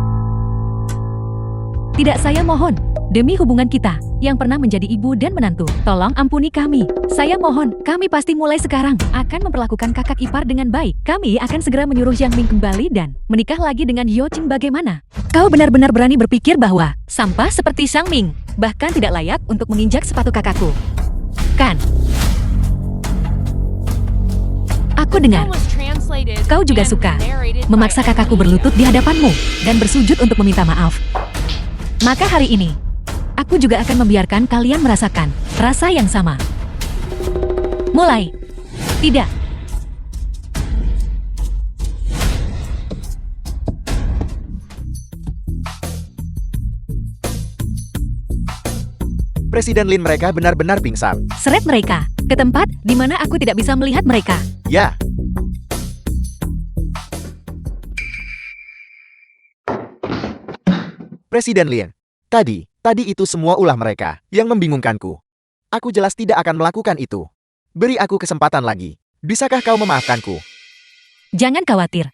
Speaker 1: Tidak, saya mohon. Demi hubungan kita, yang pernah menjadi ibu dan menantu, tolong ampuni kami. Saya mohon, kami pasti mulai sekarang akan memperlakukan kakak ipar dengan baik. Kami akan segera menyuruh Jiang Ming kembali dan menikah lagi dengan Yo Qing. Bagaimana? Kau benar-benar berani berpikir bahwa sampah seperti Jiang Ming bahkan tidak layak untuk menginjak sepatu kakakku. Kan? Aku dengar,
Speaker 3: Film was translated
Speaker 1: kau juga
Speaker 3: and
Speaker 1: suka
Speaker 3: narrated by
Speaker 1: memaksa kakakku
Speaker 3: Emily
Speaker 1: berlutut di hadapanmu dan bersujud untuk meminta maaf. Maka hari ini, aku juga akan membiarkan kalian merasakan rasa yang sama. Mulai. Tidak.
Speaker 2: Presiden Lin mereka benar-benar pingsan.
Speaker 1: Seret mereka ke tempat di mana aku tidak bisa melihat mereka.
Speaker 2: Ya. Presiden Lin, tadi itu semua ulah mereka yang membingungkanku. Aku jelas tidak akan melakukan itu. Beri aku kesempatan lagi. Bisakah kau memaafkanku?
Speaker 1: Jangan khawatir.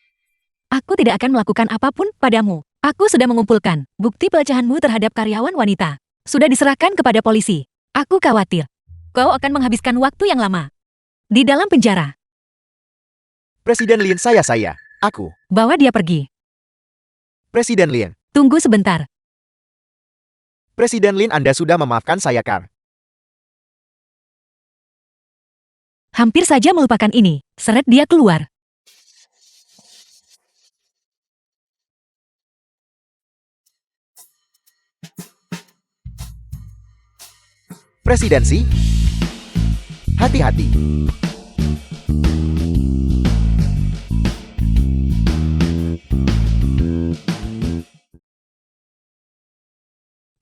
Speaker 1: Aku tidak akan melakukan apapun padamu. Aku sudah mengumpulkan bukti pelecehanmu terhadap karyawan wanita. Sudah diserahkan kepada polisi. Aku khawatir kau akan menghabiskan waktu yang lama di dalam penjara.
Speaker 2: Presiden Lin, aku.
Speaker 1: Bawa dia pergi.
Speaker 2: Presiden Lin.
Speaker 1: Tunggu sebentar.
Speaker 2: Presiden Lin, Anda sudah memaafkan saya kan?
Speaker 1: Hampir saja melupakan ini. Seret dia keluar.
Speaker 2: Presidensi? Hati-hati.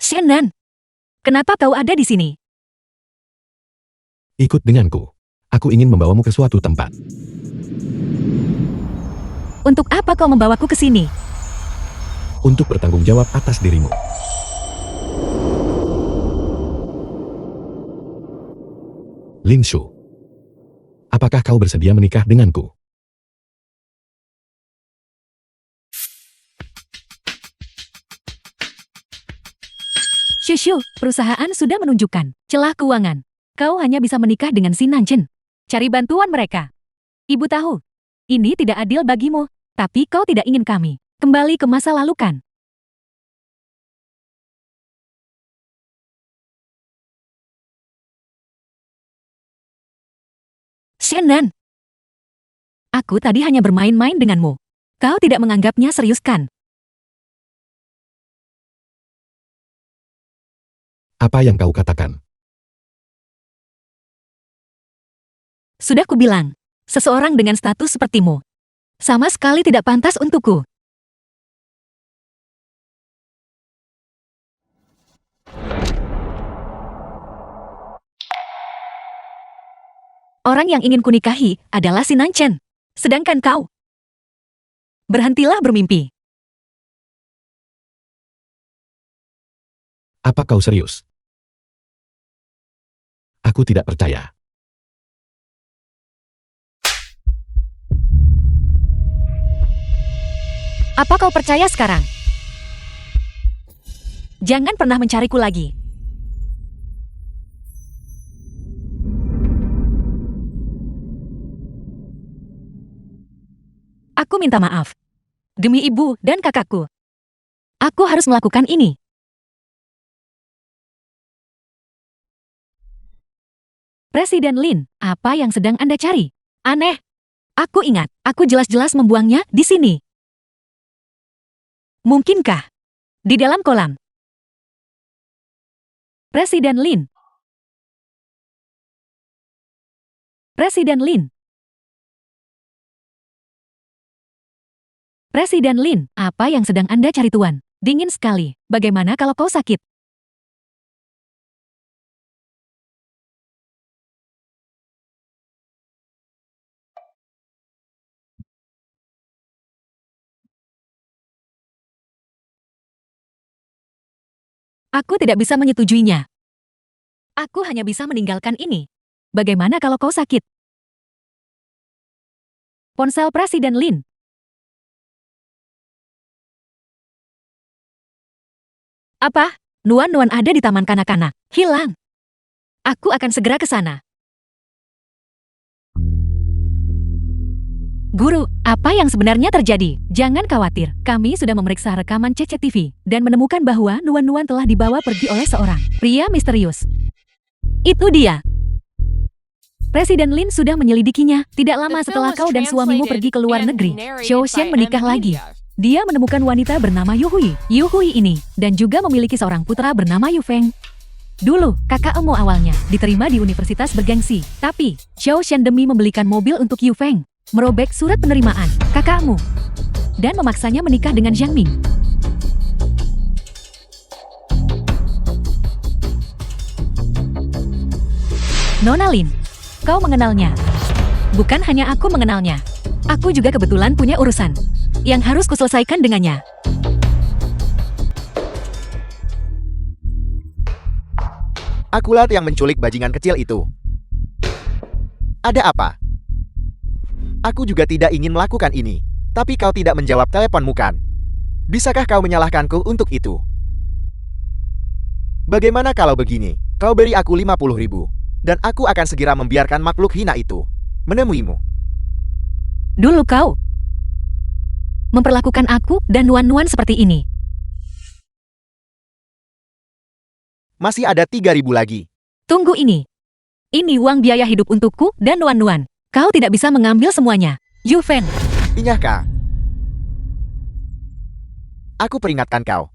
Speaker 1: Shannon, kenapa kau ada di sini?
Speaker 4: Ikut denganku. Aku ingin membawamu ke suatu tempat.
Speaker 1: Untuk apa kau membawaku ke sini?
Speaker 4: Untuk bertanggung jawab atas dirimu. Lin Shu, apakah kau bersedia menikah denganku?
Speaker 1: Shushu, perusahaan sudah menunjukkan celah keuangan. Kau hanya bisa menikah dengan si Nanchen. Cari bantuan mereka. Ibu tahu, ini tidak adil bagimu, tapi kau tidak ingin kami kembali ke masa lalu kan? Shannon, aku tadi hanya bermain-main denganmu. Kau tidak menganggapnya serius kan?
Speaker 4: Apa yang kau katakan?
Speaker 1: Sudah kubilang, seseorang dengan status sepertimu sama sekali tidak pantas untukku. Orang yang ingin kunikahi adalah si Nanchen. Sedangkan kau. Berhentilah bermimpi.
Speaker 4: Apa kau serius? Aku tidak percaya.
Speaker 1: Apa kau percaya sekarang? Jangan pernah mencariku lagi. Aku minta maaf. Demi ibu dan kakakku. Aku harus melakukan ini. Presiden Lin, apa yang sedang Anda cari? Aneh. Aku ingat, aku jelas-jelas membuangnya di sini. Mungkinkah? Di dalam kolam. Presiden Lin. Presiden Lin. Presiden Lin, apa yang sedang Anda cari tuan? Dingin sekali. Bagaimana kalau kau sakit? Aku tidak bisa menyetujuinya. Aku hanya bisa meninggalkan ini. Bagaimana kalau kau sakit? Ponsel Presiden Lin. Apa? Nuan-nuan ada di taman kanak-kanak. Hilang. Aku akan segera ke sana. Guru, apa yang sebenarnya terjadi? Jangan khawatir, kami sudah memeriksa rekaman CCTV dan menemukan bahwa Nuan-nuan telah dibawa pergi oleh seorang pria misterius. Itu dia. Presiden Lin sudah menyelidikinya. Tidak lama
Speaker 3: The film
Speaker 1: setelah
Speaker 3: was
Speaker 1: kau dan suamimu
Speaker 3: translated
Speaker 1: pergi ke luar
Speaker 3: and
Speaker 1: negeri,
Speaker 3: narrated
Speaker 1: Xiao
Speaker 3: by
Speaker 1: Xian menikah
Speaker 3: Emma
Speaker 1: lagi.
Speaker 3: Media.
Speaker 1: Dia menemukan wanita bernama Yu Hui. Yu Hui ini, dan juga memiliki seorang putra bernama Yu Feng. Dulu, kakakmu awalnya diterima di universitas bergengsi. Tapi, Xiao Xian demi membelikan mobil untuk Yu Feng, merobek surat penerimaan kakakmu dan memaksanya menikah dengan Jiang Ming. Nona Lin, kau mengenalnya? Bukan hanya aku mengenalnya. Aku juga kebetulan punya urusan yang harus kuselesaikan dengannya.
Speaker 2: Akulah yang menculik bajingan kecil itu. Ada apa? Aku juga tidak ingin melakukan ini. Tapi kau tidak menjawab teleponmu kan? Bisakah kau menyalahkanku untuk itu? Bagaimana kalau begini? Kau beri aku 50.000. Dan aku akan segera membiarkan makhluk hina itu menemuimu.
Speaker 1: Dulu kau memperlakukan aku dan nuan-nuan seperti ini.
Speaker 2: Masih ada 3.000 lagi.
Speaker 1: Tunggu ini. Ini uang biaya hidup untukku dan nuan-nuan. Kau tidak bisa mengambil semuanya. Yu Feng.
Speaker 2: Inyahkah? Aku peringatkan kau.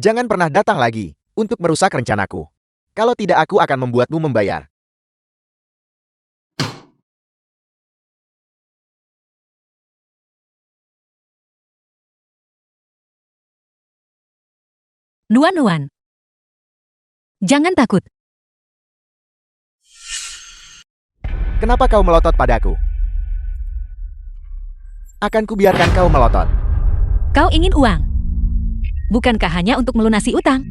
Speaker 2: Jangan pernah datang lagi untuk merusak rencanaku. Kalau tidak, aku akan membuatmu membayar.
Speaker 1: Nuan-nuan. Jangan takut.
Speaker 2: Kenapa kau melotot padaku? Akan kubiarkan kau melotot.
Speaker 1: Kau ingin uang. Bukankah hanya untuk melunasi utang?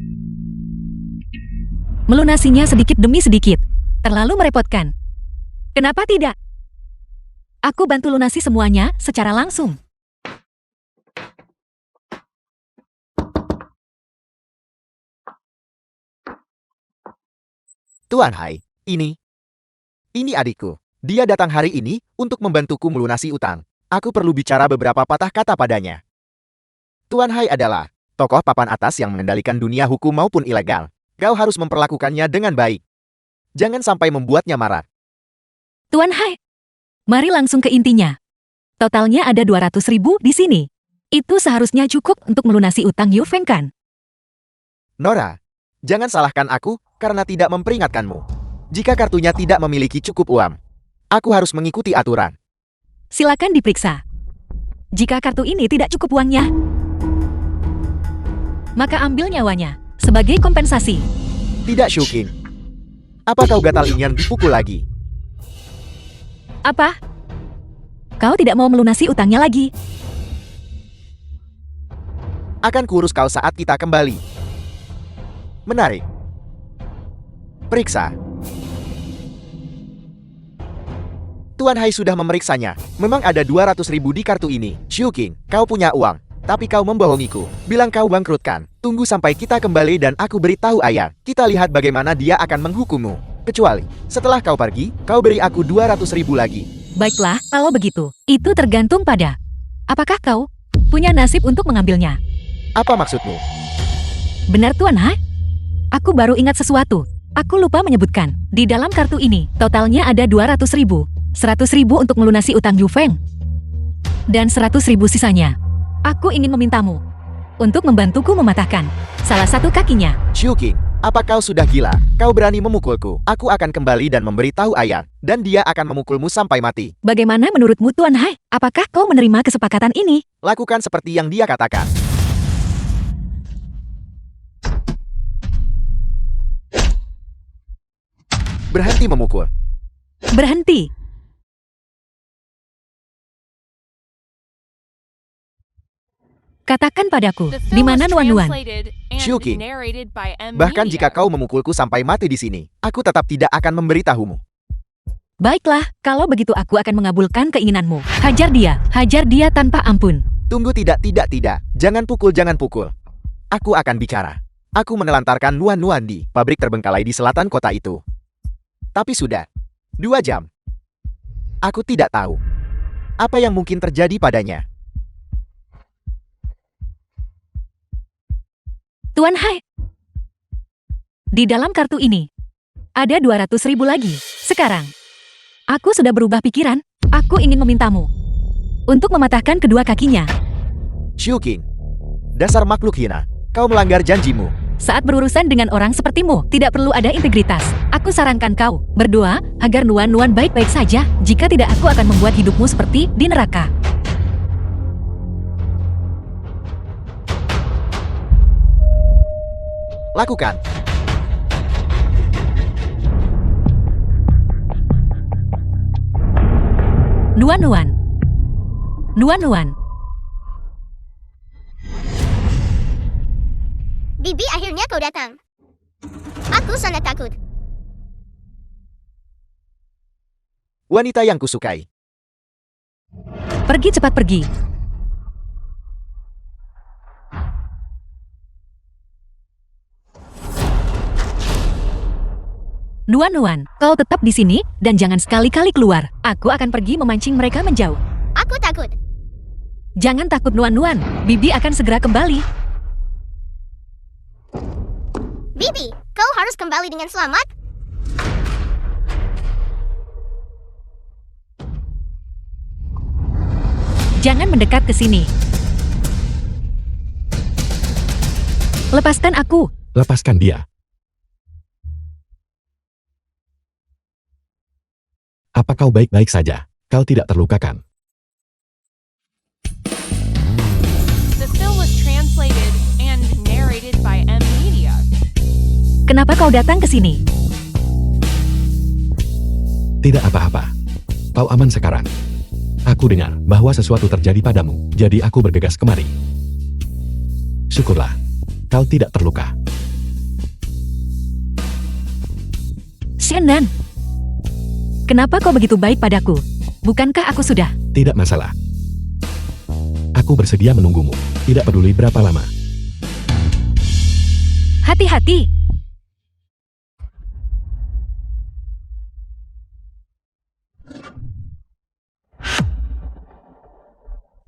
Speaker 1: Melunasinya sedikit demi sedikit. Terlalu merepotkan. Kenapa tidak? Aku bantu lunasi semuanya secara langsung.
Speaker 2: Tuan Hai, ini adikku. Dia datang hari ini untuk membantuku melunasi utang. Aku perlu bicara beberapa patah kata padanya. Tuan Hai adalah tokoh papan atas yang mengendalikan dunia hukum maupun ilegal. Kau harus memperlakukannya dengan baik. Jangan sampai membuatnya marah.
Speaker 1: Tuan Hai, mari langsung ke intinya. Totalnya ada 200.000 di sini. Itu seharusnya cukup untuk melunasi utang Yu Feng kan?
Speaker 2: Nora, jangan salahkan aku karena tidak memperingatkanmu. Jika kartunya tidak memiliki cukup uang, aku harus mengikuti aturan.
Speaker 1: Silakan diperiksa. Jika kartu ini tidak cukup uangnya, maka ambil nyawanya sebagai kompensasi.
Speaker 2: Tidak, Shukin. Apa kau gatal ingin dipukul lagi?
Speaker 1: Apa? Kau tidak mau melunasi utangnya lagi?
Speaker 2: Akan kurus kau saat kita kembali. Menarik. Periksa. Tuan Hai sudah memeriksanya. Memang ada 200.000 di kartu ini. Xiu Qing, kau punya uang. Tapi kau membohongiku. Bilang kau bangkrutkan. Tunggu sampai kita kembali dan aku beritahu ayah. Kita lihat bagaimana dia akan menghukummu. Kecuali, setelah kau pergi, kau beri aku 200.000 lagi.
Speaker 1: Baiklah, kalau begitu. Itu tergantung pada... Apakah kau punya nasib untuk mengambilnya?
Speaker 2: Apa maksudmu?
Speaker 1: Benar Tuan Hai? Aku baru ingat sesuatu. Aku lupa menyebutkan. Di dalam kartu ini, totalnya ada 200.000. 100.000 untuk melunasi utang Yu Feng. Dan 100.000 sisanya. Aku ingin memintamu untuk membantuku mematahkan salah satu kakinya.
Speaker 2: Xiu Qing, apa kau sudah gila? Kau berani memukulku. Aku akan kembali dan memberitahu ayah. Dan dia akan memukulmu sampai mati.
Speaker 1: Bagaimana menurutmu Tuan Hai? Apakah kau menerima kesepakatan ini?
Speaker 2: Lakukan seperti yang dia katakan. Berhenti memukul.
Speaker 1: Berhenti. Katakan padaku,
Speaker 3: The
Speaker 1: di
Speaker 3: film
Speaker 1: mana
Speaker 3: was
Speaker 1: Nuan-Nuan?
Speaker 3: translated and
Speaker 2: Xiu Qing.
Speaker 3: narrated by M.
Speaker 2: Bahkan
Speaker 3: Media.
Speaker 2: jika kau memukulku sampai mati di sini, aku tetap tidak akan memberitahumu.
Speaker 1: Baiklah, kalau begitu aku akan mengabulkan keinginanmu. Hajar dia tanpa ampun.
Speaker 2: Tunggu, tidak. Jangan pukul. Aku akan bicara. Aku menelantarkan Nuan-Nuan di pabrik terbengkalai di selatan kota itu. Tapi sudah 2 jam. Aku tidak tahu apa yang mungkin terjadi padanya.
Speaker 1: Tuan Hai, di dalam kartu ini ada 200.000 lagi. Sekarang, aku sudah berubah pikiran. Aku ingin memintamu untuk mematahkan kedua kakinya.
Speaker 2: Xiu Qing, dasar makhluk hina, kau melanggar janjimu.
Speaker 1: Saat berurusan dengan orang sepertimu, tidak perlu ada integritas. Aku sarankan kau berdoa agar Nuan-Nuan baik-baik saja. Jika tidak, aku akan membuat hidupmu seperti di neraka.
Speaker 2: Lakukan.
Speaker 1: Nuan-Nuan.
Speaker 5: Bibi, akhirnya kau datang. Aku sangat takut.
Speaker 2: Wanita yang kusukai.
Speaker 1: Pergi cepat pergi. Nuan-Nuan, kau tetap di sini dan jangan sekali-kali keluar. Aku akan pergi memancing mereka menjauh.
Speaker 5: Aku takut.
Speaker 1: Jangan takut Nuan-Nuan, Bibi akan segera kembali.
Speaker 5: Bibi, kau harus kembali dengan selamat.
Speaker 1: Jangan mendekat ke sini. Lepaskan aku.
Speaker 4: Lepaskan dia. Apa kau baik-baik saja? Kau tidak terlukakan.
Speaker 3: The film was translated and narrated by M. Media.
Speaker 1: Kenapa kau datang ke sini?
Speaker 4: Tidak apa-apa. Kau aman sekarang. Aku dengar bahwa sesuatu terjadi padamu, jadi aku bergegas kemari. Syukurlah, kau tidak terluka.
Speaker 1: Shannon, kenapa kau begitu baik padaku? Bukankah aku sudah?
Speaker 4: Tidak masalah. Aku bersedia menunggumu, tidak peduli berapa lama.
Speaker 1: Hati-hati.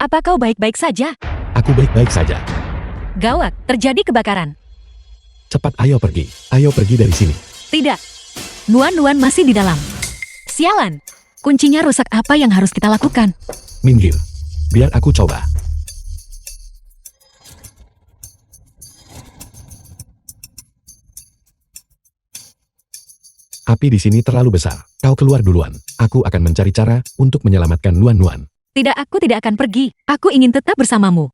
Speaker 1: Apa kau baik-baik saja?
Speaker 4: Aku baik-baik saja.
Speaker 1: Gawat, terjadi kebakaran.
Speaker 4: Cepat ayo pergi dari sini.
Speaker 1: Tidak. Nuan-Nuan masih di dalam. Sialan. Kuncinya rusak, apa yang harus kita lakukan?
Speaker 4: Minggir, biar aku coba. Api di sini terlalu besar. Kau keluar duluan. Aku akan mencari cara untuk menyelamatkan Nuan-Nuan.
Speaker 1: Tidak, aku tidak akan pergi. Aku ingin tetap bersamamu.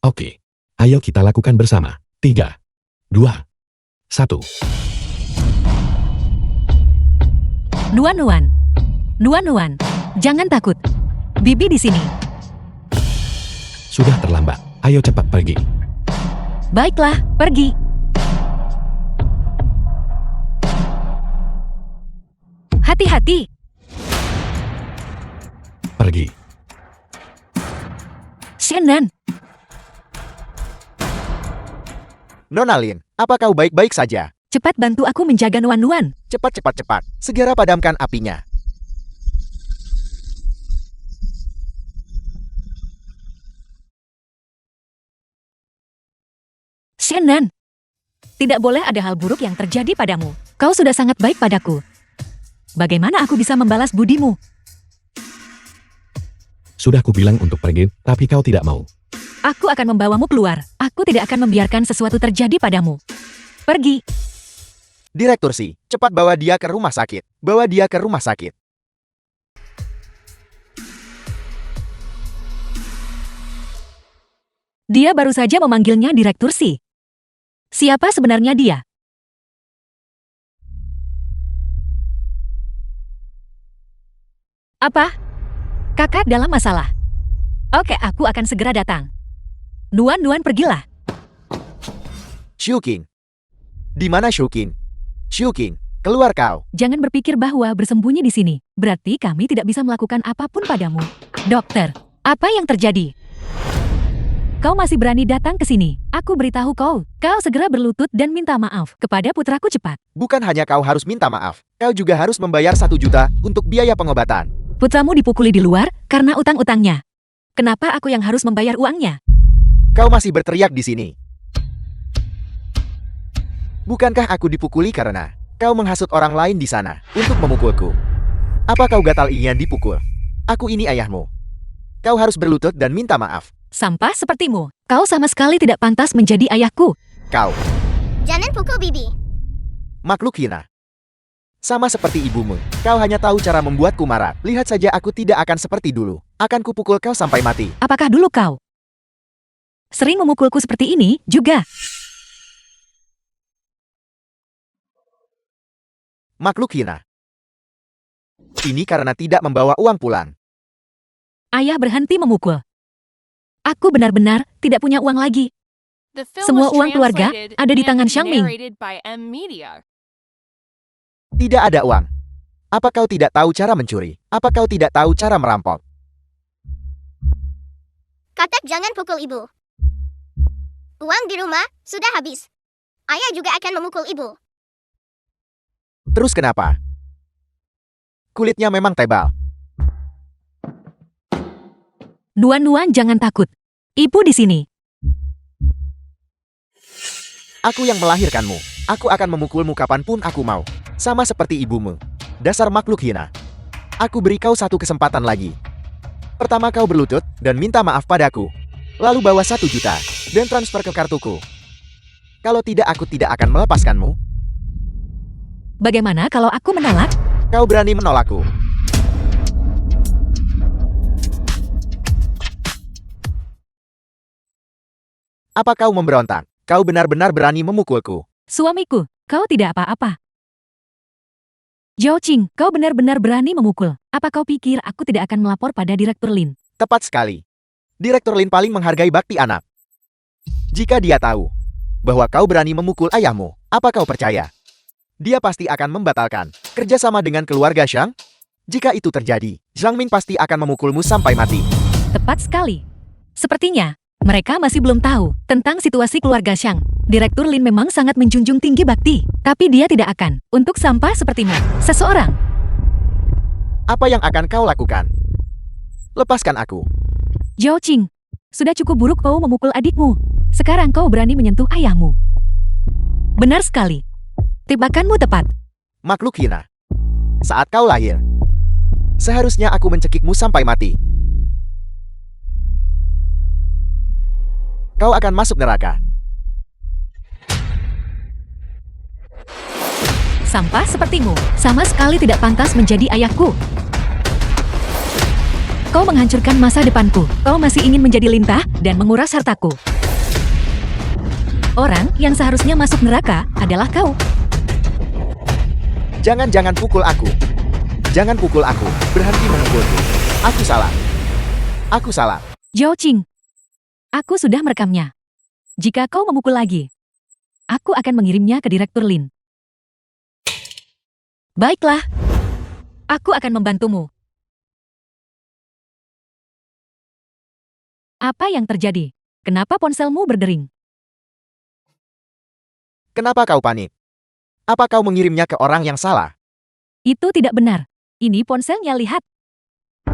Speaker 4: Oke, ayo kita lakukan bersama. 3, 2, 1.
Speaker 1: Nuan-Nuan. Nuan-Nuan. Jangan takut. Bibi di sini.
Speaker 4: Sudah terlambat. Ayo cepat pergi.
Speaker 1: Baiklah, pergi. Hati-hati.
Speaker 4: Pergi.
Speaker 1: Shannon.
Speaker 2: Nona Lin, apa kau baik-baik saja?
Speaker 1: Cepat bantu aku menjaga Nuan-Nuan.
Speaker 2: Cepat, cepat, cepat. Segera padamkan apinya.
Speaker 1: Shannon. Tidak boleh ada hal buruk yang terjadi padamu. Kau sudah sangat baik padaku. Bagaimana aku bisa membalas budimu?
Speaker 4: Sudah kubilang untuk pergi, tapi kau tidak mau.
Speaker 1: Aku akan membawamu keluar. Aku tidak akan membiarkan sesuatu terjadi padamu. Pergi.
Speaker 2: Direktur Si, cepat bawa dia ke rumah sakit. Bawa dia ke rumah sakit.
Speaker 1: Dia baru saja memanggilnya Direktur Si. Siapa sebenarnya dia? Apa? Kakak dalam masalah. Oke, aku akan segera datang. Nuan-Nuan pergilah.
Speaker 2: Xiuqing. Di mana Xiuqing? Xiuqing, keluar kau.
Speaker 1: Jangan berpikir bahwa bersembunyi di sini. Berarti kami tidak bisa melakukan apapun padamu. Dokter, apa yang terjadi? Kau masih berani datang ke sini. Aku beritahu kau. Kau segera berlutut dan minta maaf kepada putraku cepat.
Speaker 2: Bukan hanya kau harus minta maaf, kau juga harus membayar 1 juta untuk biaya pengobatan.
Speaker 1: Putramu dipukuli di luar karena utang-utangnya. Kenapa aku yang harus membayar uangnya?
Speaker 2: Kau masih berteriak di sini. Bukankah aku dipukuli karena kau menghasut orang lain di sana untuk memukulku? Apa kau gatal ingin dipukul? Aku ini ayahmu. Kau harus berlutut dan minta maaf.
Speaker 1: Sampah sepertimu. Kau sama sekali tidak pantas menjadi ayahku.
Speaker 2: Kau,
Speaker 5: Jangan pukul Bibi.
Speaker 2: makhluk hina. Sama seperti ibumu, kau hanya tahu cara membuatku marah. Lihat saja aku tidak akan seperti dulu. Akan kupukul kau sampai mati.
Speaker 1: Apakah dulu kau sering memukulku seperti ini juga?
Speaker 2: Makhluk hina. Ini karena tidak membawa uang pulang.
Speaker 1: Ayah berhenti memukul. Aku benar-benar tidak punya uang lagi.
Speaker 3: The film
Speaker 1: Semua
Speaker 3: was
Speaker 1: uang keluarga
Speaker 3: translated
Speaker 1: ada di
Speaker 3: and
Speaker 1: tangan Xiang Ming.
Speaker 3: narrated by M Media.
Speaker 2: Tidak ada uang. Apa kau tidak tahu cara mencuri? Apa kau tidak tahu cara merampok?
Speaker 5: Katek jangan pukul ibu. Uang di rumah sudah habis. Ayah juga akan memukul ibu.
Speaker 2: Terus kenapa? Kulitnya memang tebal.
Speaker 1: Nuan-Nuan jangan takut. Ibu di sini.
Speaker 2: Aku yang melahirkanmu. Aku akan memukulmu kapanpun aku mau. Sama seperti ibumu. Dasar makhluk hina. Aku beri kau 1 kesempatan lagi. Pertama kau berlutut dan minta maaf padaku. Lalu bawa 1 juta dan transfer ke kartuku. Kalau tidak aku tidak akan melepaskanmu.
Speaker 1: Bagaimana kalau aku menolak?
Speaker 2: Kau berani menolakku. Apa kau memberontak? Kau benar-benar berani memukulku.
Speaker 1: Suamiku, kau tidak apa-apa. Zhao Qing, kau benar-benar berani memukul. Apa kau pikir aku tidak akan melapor pada Direktur Lin?
Speaker 2: Tepat sekali. Direktur Lin paling menghargai bakti anak. Jika dia tahu bahwa kau berani memukul ayahmu, apa kau percaya? Dia pasti akan membatalkan kerjasama dengan keluarga Xiang. Jika itu terjadi, Zhang Ming pasti akan memukulmu sampai mati.
Speaker 1: Tepat sekali. Sepertinya, mereka masih belum tahu tentang situasi keluarga Xiang. Direktur Lin memang sangat menjunjung tinggi bakti, tapi dia tidak akan untuk sampah sepertimu. Seseorang.
Speaker 2: Apa yang akan kau lakukan? Lepaskan aku.
Speaker 1: Zhao Qing, sudah cukup buruk kau memukul adikmu. Sekarang kau berani menyentuh ayahmu. Benar sekali. Tebakanmu tepat.
Speaker 2: Makhluk hina. Saat kau lahir, seharusnya aku mencekikmu sampai mati. Kau akan masuk neraka.
Speaker 1: Sampah sepertimu sama sekali tidak pantas menjadi ayahku. Kau menghancurkan masa depanku. Kau masih ingin menjadi lintah dan menguras hartaku. Orang yang seharusnya masuk neraka adalah kau.
Speaker 2: Jangan-jangan pukul aku. Jangan pukul aku. Berhenti memukulku. Aku salah. Aku salah.
Speaker 1: Zhao Qing, aku sudah merekamnya. Jika kau memukul lagi, aku akan mengirimnya ke Direktur Lin. Baiklah, aku akan membantumu. Apa yang terjadi? Kenapa ponselmu berdering?
Speaker 2: Kenapa kau panik? Apa kau mengirimnya ke orang yang salah?
Speaker 1: Itu tidak benar. Ini ponselnya, lihat.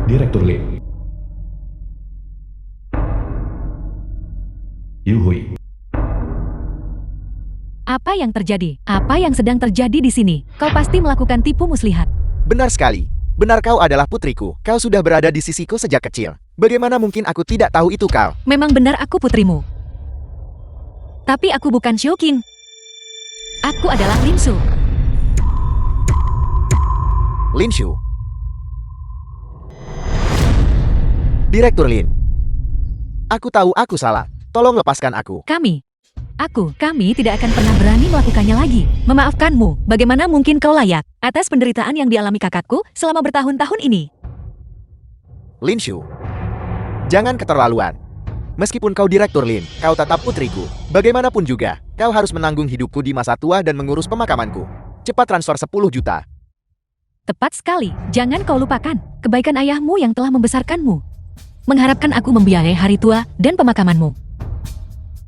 Speaker 4: Direktur Lin. Yu Hui.
Speaker 1: Apa yang terjadi? Apa yang sedang terjadi di sini? Kau pasti melakukan tipu muslihat.
Speaker 2: Benar sekali. Benar, kau adalah putriku. Kau sudah berada di sisiku sejak kecil. Bagaimana mungkin aku tidak tahu itu kau?
Speaker 1: Memang benar aku putrimu. Tapi aku bukan Xiao Qing. Aku adalah Lin Shu.
Speaker 2: Lin Shu. Direktur Lin. Aku tahu aku salah. Tolong lepaskan aku.
Speaker 1: Kami tidak akan pernah berani melakukannya lagi. Memaafkanmu, bagaimana mungkin kau layak atas penderitaan yang dialami kakakku selama bertahun-tahun ini?
Speaker 2: Lin Shu. Jangan keterlaluan. Meskipun kau Direktur Lin, kau tetap putriku. Bagaimanapun juga, kau harus menanggung hidupku di masa tua dan mengurus pemakamanku. Cepat transfer 10 juta.
Speaker 1: Tepat sekali, jangan kau lupakan kebaikan ayahmu yang telah membesarkanmu. Mengharapkan aku membiayai hari tua dan pemakamanmu.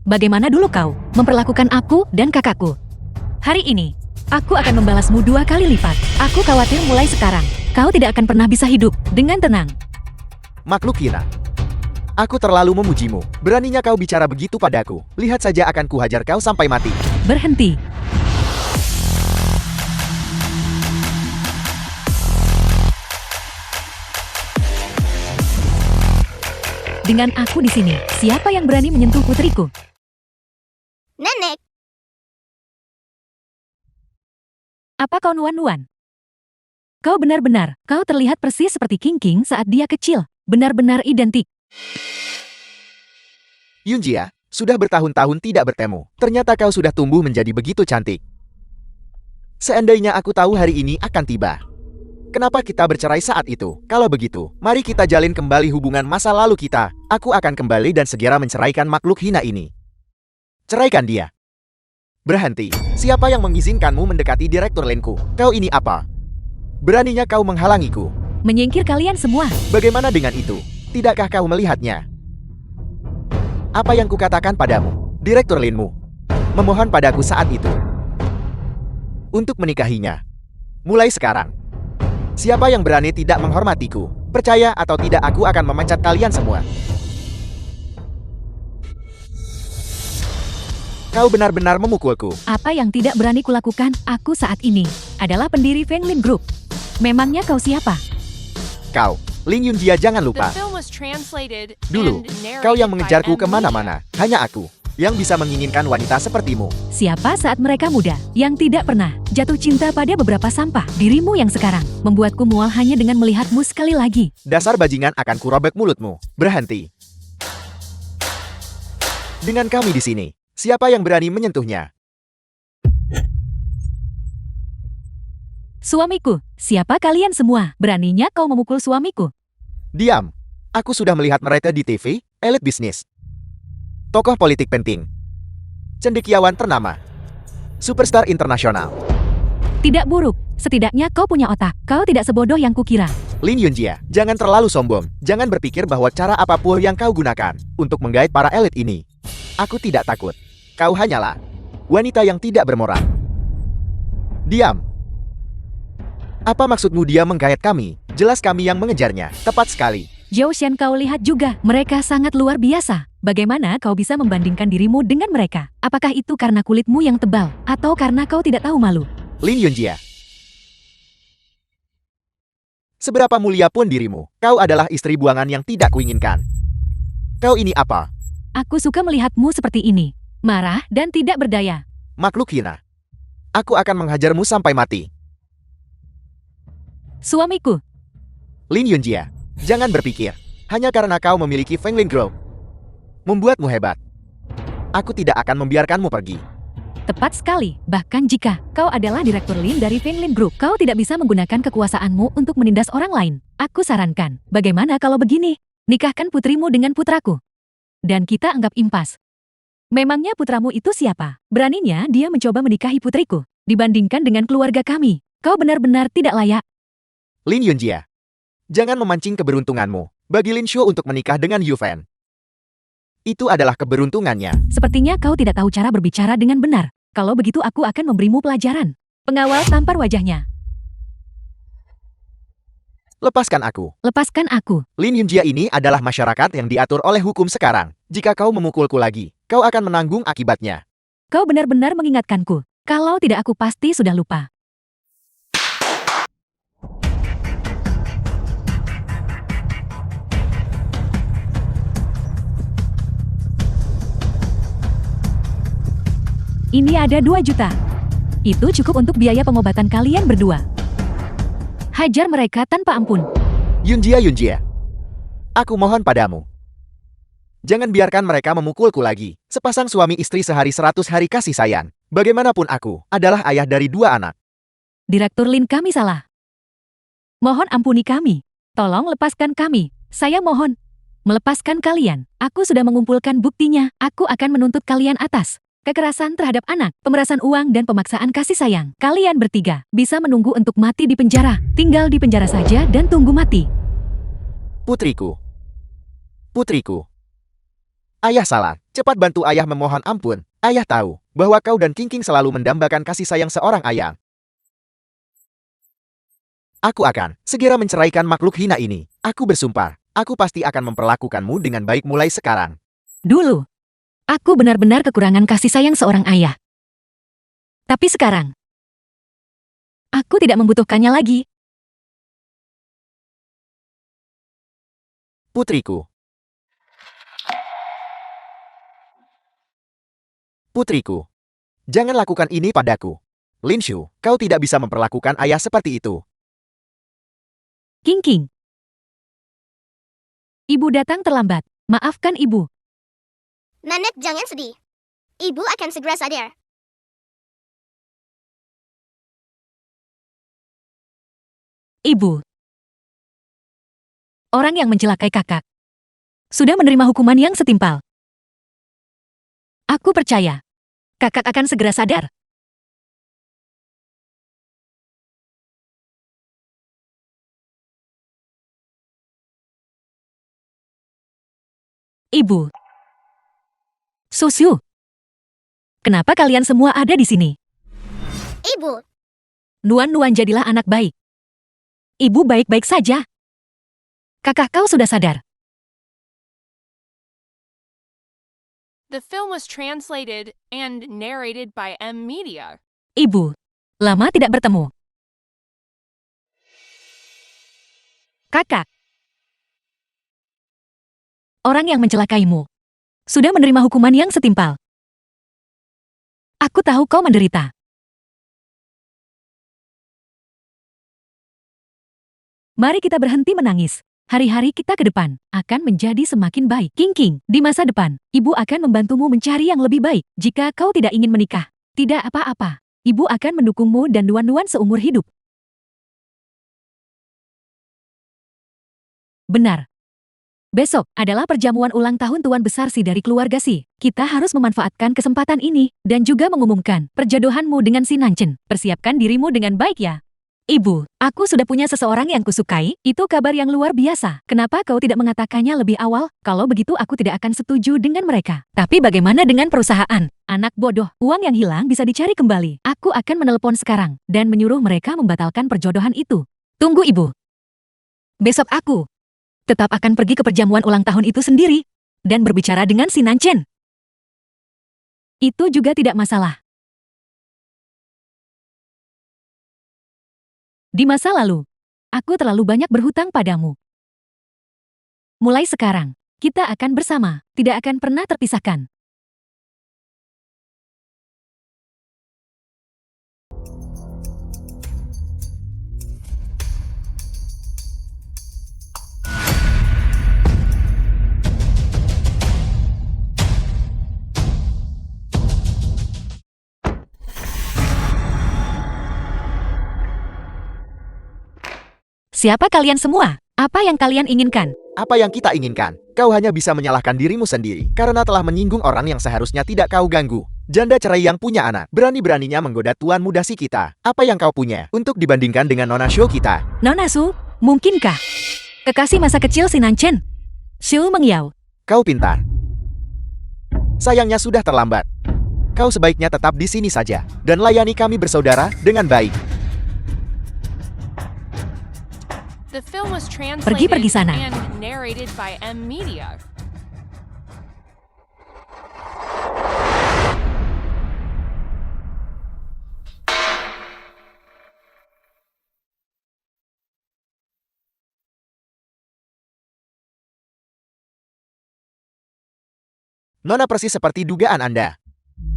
Speaker 1: Bagaimana dulu kau memperlakukan aku dan kakakku? Hari ini, aku akan membalasmu 2 kali lipat. Aku khawatir mulai sekarang, kau tidak akan pernah bisa hidup dengan tenang.
Speaker 2: Makhluk hina. Aku terlalu memujimu. Beraninya kau bicara begitu padaku. Lihat saja akan kuhajar kau sampai mati.
Speaker 1: Berhenti. Dengan aku di sini, siapa yang berani menyentuh putriku?
Speaker 5: Nenek,
Speaker 1: Apa kau nuan-nuan? Kau benar-benar, kau terlihat persis seperti King King saat dia kecil. Benar-benar identik.
Speaker 2: Yunjia, sudah bertahun-tahun tidak bertemu. Ternyata kau sudah tumbuh menjadi begitu cantik. Seandainya aku tahu hari ini akan tiba. Kenapa kita bercerai saat itu? Kalau begitu, mari kita jalin kembali hubungan masa lalu kita. Aku akan kembali dan segera menceraikan makhluk hina ini. Ceraikan dia. Berhenti. Siapa yang mengizinkanmu mendekati Direktur Linku? Kau ini apa? Beraninya kau menghalangiku.
Speaker 1: Menyingkir kalian semua.
Speaker 2: Bagaimana dengan itu? Tidakkah kau melihatnya? Apa yang kukatakan padamu? Direktur Linmu memohon padaku saat itu untuk menikahinya. Mulai sekarang, siapa yang berani tidak menghormatiku? Percaya atau tidak, aku akan memecat kalian semua. Kau benar-benar memukulku.
Speaker 1: Apa yang tidak berani kulakukan aku saat ini adalah pendiri Fenglin Group. Memangnya kau siapa?
Speaker 2: Kau, Lin Yunjia, jangan
Speaker 3: The
Speaker 2: lupa.
Speaker 3: film was translated
Speaker 2: Dulu,
Speaker 3: and narrated
Speaker 2: kau yang
Speaker 3: by
Speaker 2: mengejarku
Speaker 3: M.
Speaker 2: kemana-mana. Hanya aku yang bisa menginginkan wanita sepertimu.
Speaker 1: Siapa saat mereka muda yang tidak pernah jatuh cinta pada beberapa sampah? Dirimu yang sekarang membuatku mual hanya dengan melihatmu sekali lagi.
Speaker 2: Dasar bajingan, akan kurobek mulutmu. Berhenti. Dengan kami di sini, siapa yang berani menyentuhnya?
Speaker 1: Suamiku, siapa kalian semua? Beraninya kau memukul suamiku?
Speaker 2: Diam. Aku sudah melihat mereka di TV, elit bisnis. Tokoh politik penting. Cendekiawan ternama. Superstar internasional.
Speaker 1: Tidak buruk, setidaknya kau punya otak. Kau tidak sebodoh yang kukira.
Speaker 2: Lin Yunjia, jangan terlalu sombong. Jangan berpikir bahwa cara apapun yang kau gunakan untuk menggait para elit ini. Aku tidak takut. Kau hanyalah wanita yang tidak bermoral. Diam. Apa maksudmu dia menggait kami? Jelas kami yang mengejarnya. Tepat sekali.
Speaker 1: Zhao Shen, kau lihat juga, mereka sangat luar biasa. Bagaimana kau bisa membandingkan dirimu dengan mereka? Apakah itu karena kulitmu yang tebal, atau karena kau tidak tahu malu?
Speaker 2: Lin Yunjia. Seberapa mulia pun dirimu, kau adalah istri buangan yang tidak kuinginkan. Kau ini apa?
Speaker 1: Aku suka melihatmu seperti ini. Marah dan tidak berdaya.
Speaker 2: Makhluk hina. Aku akan menghajarmu sampai mati.
Speaker 1: Suamiku,
Speaker 2: Lin Yunjia, jangan berpikir hanya karena kau memiliki Fenglin Group membuatmu hebat. Aku tidak akan membiarkanmu pergi.
Speaker 1: Tepat sekali. Bahkan jika kau adalah Direktur Lin dari Fanglin Group, kau tidak bisa menggunakan kekuasaanmu untuk menindas orang lain. Aku sarankan, bagaimana kalau begini? Nikahkan putrimu dengan putraku. Dan kita anggap impas. Memangnya putramu itu siapa? Beraninya dia mencoba menikahi putriku. Dibandingkan dengan keluarga kami, kau benar-benar tidak layak.
Speaker 2: Lin Yunjia, jangan memancing keberuntunganmu bagi Lin Shuo untuk menikah dengan Yu Fan. Itu adalah keberuntungannya.
Speaker 1: Sepertinya kau tidak tahu cara berbicara dengan benar. Kalau begitu aku akan memberimu pelajaran. Pengawal tampar wajahnya.
Speaker 2: Lepaskan aku.
Speaker 1: Lepaskan aku.
Speaker 2: Lin Yunjia ini adalah masyarakat yang diatur oleh hukum sekarang. Jika kau memukulku lagi, kau akan menanggung akibatnya.
Speaker 1: Kau benar-benar mengingatkanku. Kalau tidak aku pasti sudah lupa. Ini ada 2 juta. Itu cukup untuk biaya pengobatan kalian berdua. Hajar mereka tanpa ampun.
Speaker 2: Yunjia, aku mohon padamu. Jangan biarkan mereka memukulku lagi. Sepasang suami istri sehari 100 hari kasih sayang. Bagaimanapun aku adalah ayah dari 2 anak.
Speaker 1: Direktur Lin, kami salah. Mohon ampuni kami. Tolong lepaskan kami. Saya mohon. Melepaskan kalian. Aku sudah mengumpulkan buktinya. Aku akan menuntut kalian atas kekerasan terhadap anak, pemerasan uang, dan pemaksaan kasih sayang. Kalian bertiga bisa menunggu untuk mati di penjara. Tinggal di penjara saja dan tunggu mati.
Speaker 2: Putriku. Ayah salah. Cepat bantu ayah memohon ampun. Ayah tahu bahwa kau dan King selalu mendambakan kasih sayang seorang ayah. Aku akan segera menceraikan makhluk hina ini. Aku bersumpah, aku pasti akan memperlakukanmu dengan baik mulai sekarang.
Speaker 1: Dulu, aku benar-benar kekurangan kasih sayang seorang ayah. Tapi sekarang, aku tidak membutuhkannya lagi.
Speaker 2: Putriku, jangan lakukan ini padaku. Lin Shu, kau tidak bisa memperlakukan ayah seperti itu.
Speaker 1: King. Ibu datang terlambat. Maafkan ibu.
Speaker 5: Nenek jangan sedih. Ibu akan segera sadar.
Speaker 1: Ibu. Orang yang mencelakai kakak sudah menerima hukuman yang setimpal. Aku percaya kakak akan segera sadar. Ibu. Susu. Kenapa kalian semua ada di sini?
Speaker 5: Ibu,
Speaker 1: Nuan jadilah anak baik. Ibu baik-baik saja. Kakak kau sudah sadar.
Speaker 3: The film was translated and narrated by M Media.
Speaker 1: Ibu. Lama tidak bertemu. Kakak. Orang yang mencelakaimu sudah menerima hukuman yang setimpal. Aku tahu kau menderita. Mari kita berhenti menangis. Hari-hari kita ke depan akan menjadi semakin baik. King, di masa depan, ibu akan membantumu mencari yang lebih baik. Jika kau tidak ingin menikah, tidak apa-apa. Ibu akan mendukungmu dan Nuan seumur hidup. Benar. Besok adalah perjamuan ulang tahun Tuan Besar Si dari keluarga Si. Kita harus memanfaatkan kesempatan ini dan juga mengumumkan perjodohanmu dengan Si Nanchen. Persiapkan dirimu dengan baik ya. Ibu, aku sudah punya seseorang yang kusukai. Itu kabar yang luar biasa. Kenapa kau tidak mengatakannya lebih awal? Kalau begitu aku tidak akan setuju dengan mereka. Tapi bagaimana dengan perusahaan? Anak bodoh, uang yang hilang bisa dicari kembali. Aku akan menelepon sekarang dan menyuruh mereka membatalkan perjodohan itu. Tunggu ibu. Besok aku tetap akan pergi ke perjamuan ulang tahun itu sendiri dan berbicara dengan Si Nanchen. Itu juga tidak masalah. Di masa lalu, aku terlalu banyak berhutang padamu. Mulai sekarang, kita akan bersama, tidak akan pernah terpisahkan. Siapa kalian semua? Apa yang kalian inginkan?
Speaker 2: Apa yang kita inginkan? Kau hanya bisa menyalahkan dirimu sendiri karena telah menyinggung orang yang seharusnya tidak kau ganggu. Janda cerai yang punya anak, berani-beraninya menggoda tuan muda si kita. Apa yang kau punya untuk dibandingkan dengan Nona Xiu kita?
Speaker 1: Nona Su, mungkinkah? Kekasih masa kecil si Nanchen. Xiu Mengyao.
Speaker 2: Kau pintar. Sayangnya sudah terlambat. Kau sebaiknya tetap di sini saja dan layani kami bersaudara dengan baik.
Speaker 3: The film was
Speaker 1: Pergi
Speaker 3: translated
Speaker 1: sana.
Speaker 3: and narrated by M Media.
Speaker 2: Nona persis seperti dugaan Anda.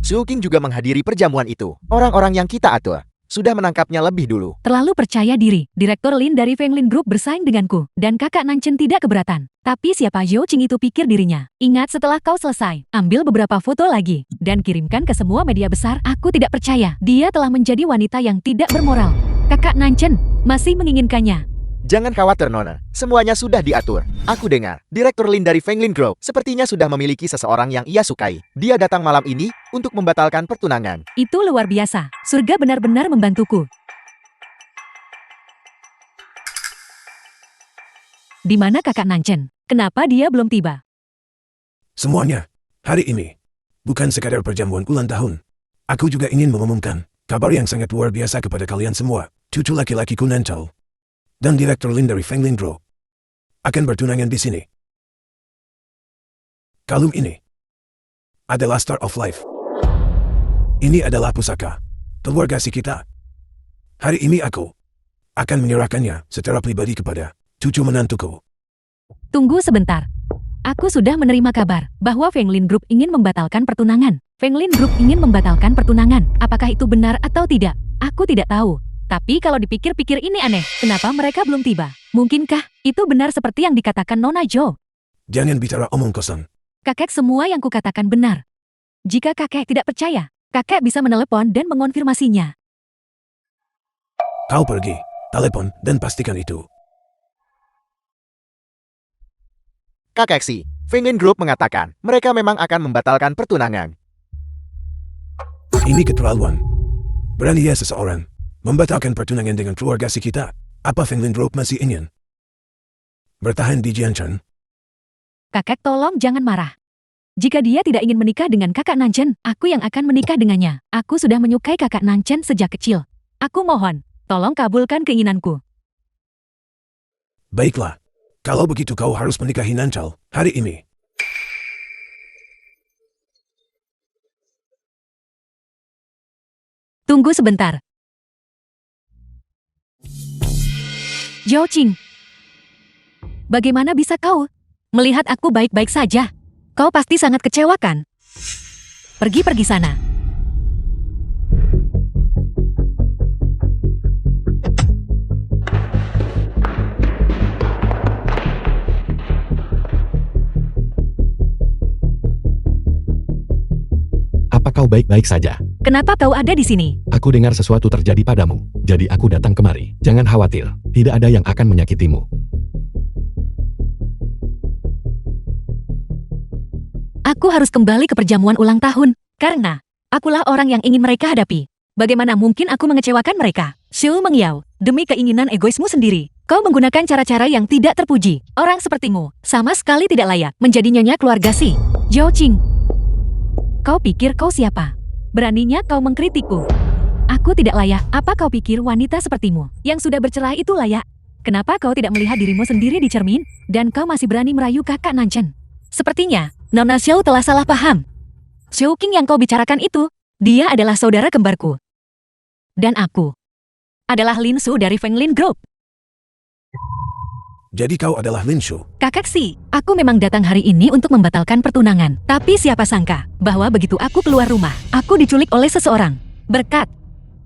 Speaker 2: Su King juga menghadiri perjamuan itu. Orang-orang yang kita atur sudah menangkapnya lebih dulu.
Speaker 1: Terlalu percaya diri. Direktur Lin dari Fenglin Group bersaing denganku. Dan kakak Nanchen tidak keberatan. Tapi siapa Zhou Qing itu pikir dirinya. Ingat setelah kau selesai, ambil beberapa foto lagi. Dan kirimkan ke semua media besar. Aku tidak percaya. Dia telah menjadi wanita yang tidak bermoral. Kakak Nanchen masih menginginkannya.
Speaker 2: Jangan khawatir Nona, semuanya sudah diatur. Aku dengar, Direktur Lin dari Fenglin Group sepertinya sudah memiliki seseorang yang ia sukai. Dia datang malam ini untuk membatalkan pertunangan.
Speaker 1: Itu luar biasa. Surga benar-benar membantuku. Di mana kakak Nanchen? Kenapa dia belum tiba?
Speaker 6: Semuanya, hari ini, bukan sekadar perjamuan ulang tahun. Aku juga ingin mengumumkan kabar yang sangat luar biasa kepada kalian semua. Cucu laki-lakiku Nanchal dan Direktur Lin dari Fenglin Group akan bertunangan di sini. Kalung ini adalah Star of Life. Ini adalah pusaka keluarga si kita. Hari ini aku akan menyerahkannya secara pribadi kepada cucu menantuku.
Speaker 1: Tunggu sebentar. Aku sudah menerima kabar bahwa Fenglin Group ingin membatalkan pertunangan. Fenglin Group ingin membatalkan pertunangan. Apakah itu benar atau tidak? Aku tidak tahu. Tapi kalau dipikir-pikir ini aneh. Kenapa mereka belum tiba? Mungkinkah itu benar seperti yang dikatakan Nona Zhou?
Speaker 6: Jangan bicara omong kosong.
Speaker 1: Kakek semua yang kukatakan benar. Jika kakek tidak percaya, kakek bisa menelepon dan mengonfirmasinya.
Speaker 6: Kau pergi, telepon, dan pastikan itu.
Speaker 2: Kakek Si, Fenglin Group mengatakan mereka memang akan membatalkan pertunangan.
Speaker 6: Ini keterlaluan. Berani ya seseorang membatalkan pertunangan dengan keluarga si kita. Apa Fenglin Group masih ingin bertahan di Jianshan?
Speaker 1: Kakek tolong jangan marah. Jika dia tidak ingin menikah dengan kakak Nanchen, aku yang akan menikah dengannya. Aku sudah menyukai kakak Nanchen sejak kecil. Aku mohon, tolong kabulkan keinginanku.
Speaker 6: Baiklah. Kalau begitu kau harus menikahi Nanchal hari ini.
Speaker 1: Tunggu sebentar. Zhou Qing, bagaimana bisa kau melihat aku baik-baik saja? Kau pasti sangat kecewa kan? Pergi sana.
Speaker 4: Apa kau baik-baik saja?
Speaker 1: Kenapa kau ada di sini?
Speaker 4: Aku dengar sesuatu terjadi padamu, jadi aku datang kemari. Jangan khawatir, tidak ada yang akan menyakitimu.
Speaker 1: Aku harus kembali ke perjamuan ulang tahun, karena akulah orang yang ingin mereka hadapi. Bagaimana mungkin aku mengecewakan mereka? Xiu Mengyao, demi keinginan egoismu sendiri, kau menggunakan cara-cara yang tidak terpuji. Orang sepertimu sama sekali tidak layak menjadi nyonya keluarga Si. Zhou Qing, kau pikir kau siapa? Beraninya kau mengkritikku. Aku tidak layak. Apa kau pikir wanita sepertimu yang sudah bercerai itu layak? Kenapa kau tidak melihat dirimu sendiri di cermin? Dan kau masih berani merayu kakak Nanchen? Sepertinya Nona Xiao telah salah paham. Xiu Qing yang kau bicarakan itu, dia adalah saudara kembarku. Dan aku adalah Lin Su dari Fenglin Group.
Speaker 6: Jadi kau adalah Lin Shu.
Speaker 1: Kakak Si, aku memang datang hari ini untuk membatalkan pertunangan. Tapi siapa sangka bahwa begitu aku keluar rumah, aku diculik oleh seseorang. Berkat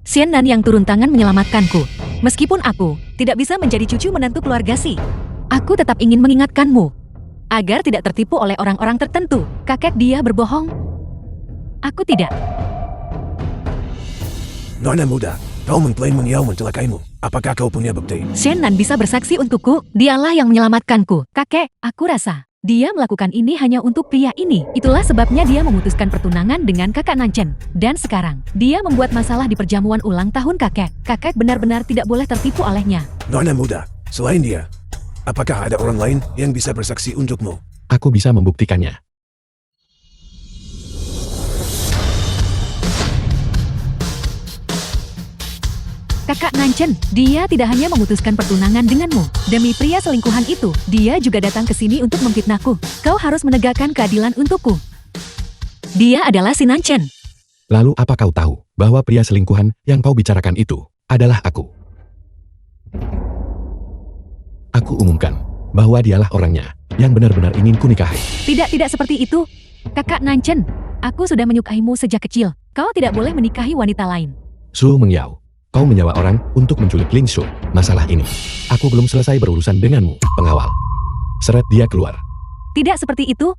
Speaker 1: Xian Nan yang turun tangan menyelamatkanku. Meskipun aku tidak bisa menjadi cucu menantu keluarga Si, aku tetap ingin mengingatkanmu agar tidak tertipu oleh orang-orang tertentu. Kakek dia berbohong. Aku tidak.
Speaker 6: Nona muda, Kau mengklaim Menyao mencelakaimu. Apakah kau punya bukti?
Speaker 1: Shen Nan bisa bersaksi untukku, dialah yang menyelamatkanku. Kakek, aku rasa dia melakukan ini hanya untuk pria ini. Itulah sebabnya dia memutuskan pertunangan dengan kakak Nanchen. Dan sekarang, dia membuat masalah di perjamuan ulang tahun kakek. Kakek benar-benar tidak boleh tertipu olehnya.
Speaker 6: Nona muda, selain dia, apakah ada orang lain yang bisa bersaksi untukmu?
Speaker 4: Aku bisa membuktikannya.
Speaker 1: Kakak Nanchen, dia tidak hanya memutuskan pertunangan denganmu. Demi pria selingkuhan itu, dia juga datang ke sini untuk memfitnahku. Kau harus menegakkan keadilan untukku. Dia adalah si Nanchen.
Speaker 4: Lalu apa kau tahu bahwa pria selingkuhan yang kau bicarakan itu adalah aku? Aku umumkan bahwa dialah orangnya yang benar-benar ingin kunikahi.
Speaker 1: Tidak seperti itu. Kakak Nanchen, aku sudah menyukaimu sejak kecil. Kau tidak boleh menikahi wanita lain.
Speaker 4: Su Mengyao, kau menyewa orang untuk menculik Lin Shu. Masalah ini, aku belum selesai berurusan denganmu, pengawal. Seret dia keluar.
Speaker 1: Tidak seperti itu.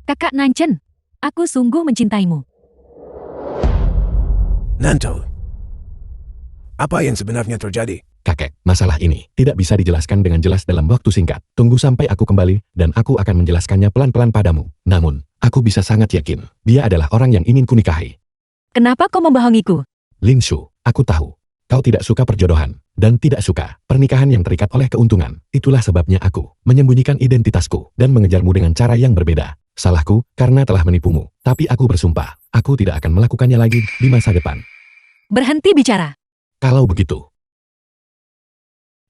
Speaker 1: Kakak Nanchen, aku sungguh mencintaimu.
Speaker 6: Nanto, apa yang sebenarnya terjadi?
Speaker 4: Kakek, masalah ini tidak bisa dijelaskan dengan jelas dalam waktu singkat. Tunggu sampai aku kembali, dan aku akan menjelaskannya pelan-pelan padamu. Namun, aku bisa sangat yakin, dia adalah orang yang ingin kunikahi.
Speaker 1: Kenapa kau membohongiku?
Speaker 4: Lin Shu, aku tahu, kau tidak suka perjodohan, dan tidak suka pernikahan yang terikat oleh keuntungan. Itulah sebabnya aku menyembunyikan identitasku dan mengejarmu dengan cara yang berbeda. Salahku karena telah menipumu, tapi aku bersumpah, aku tidak akan melakukannya lagi di masa depan.
Speaker 1: Berhenti bicara.
Speaker 4: Kalau begitu,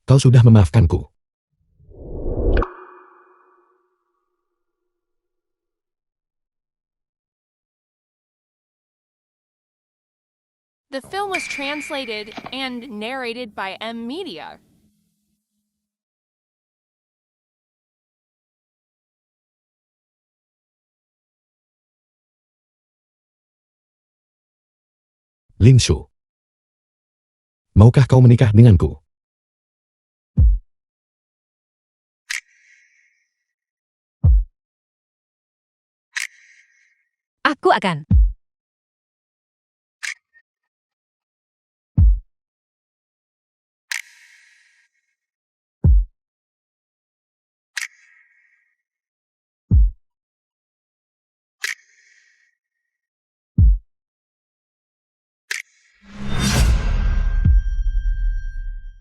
Speaker 4: kau sudah memaafkanku.
Speaker 3: The film was translated and narrated by M Media.
Speaker 4: Lin Shu, maukah kau menikah denganku?
Speaker 1: Aku akan.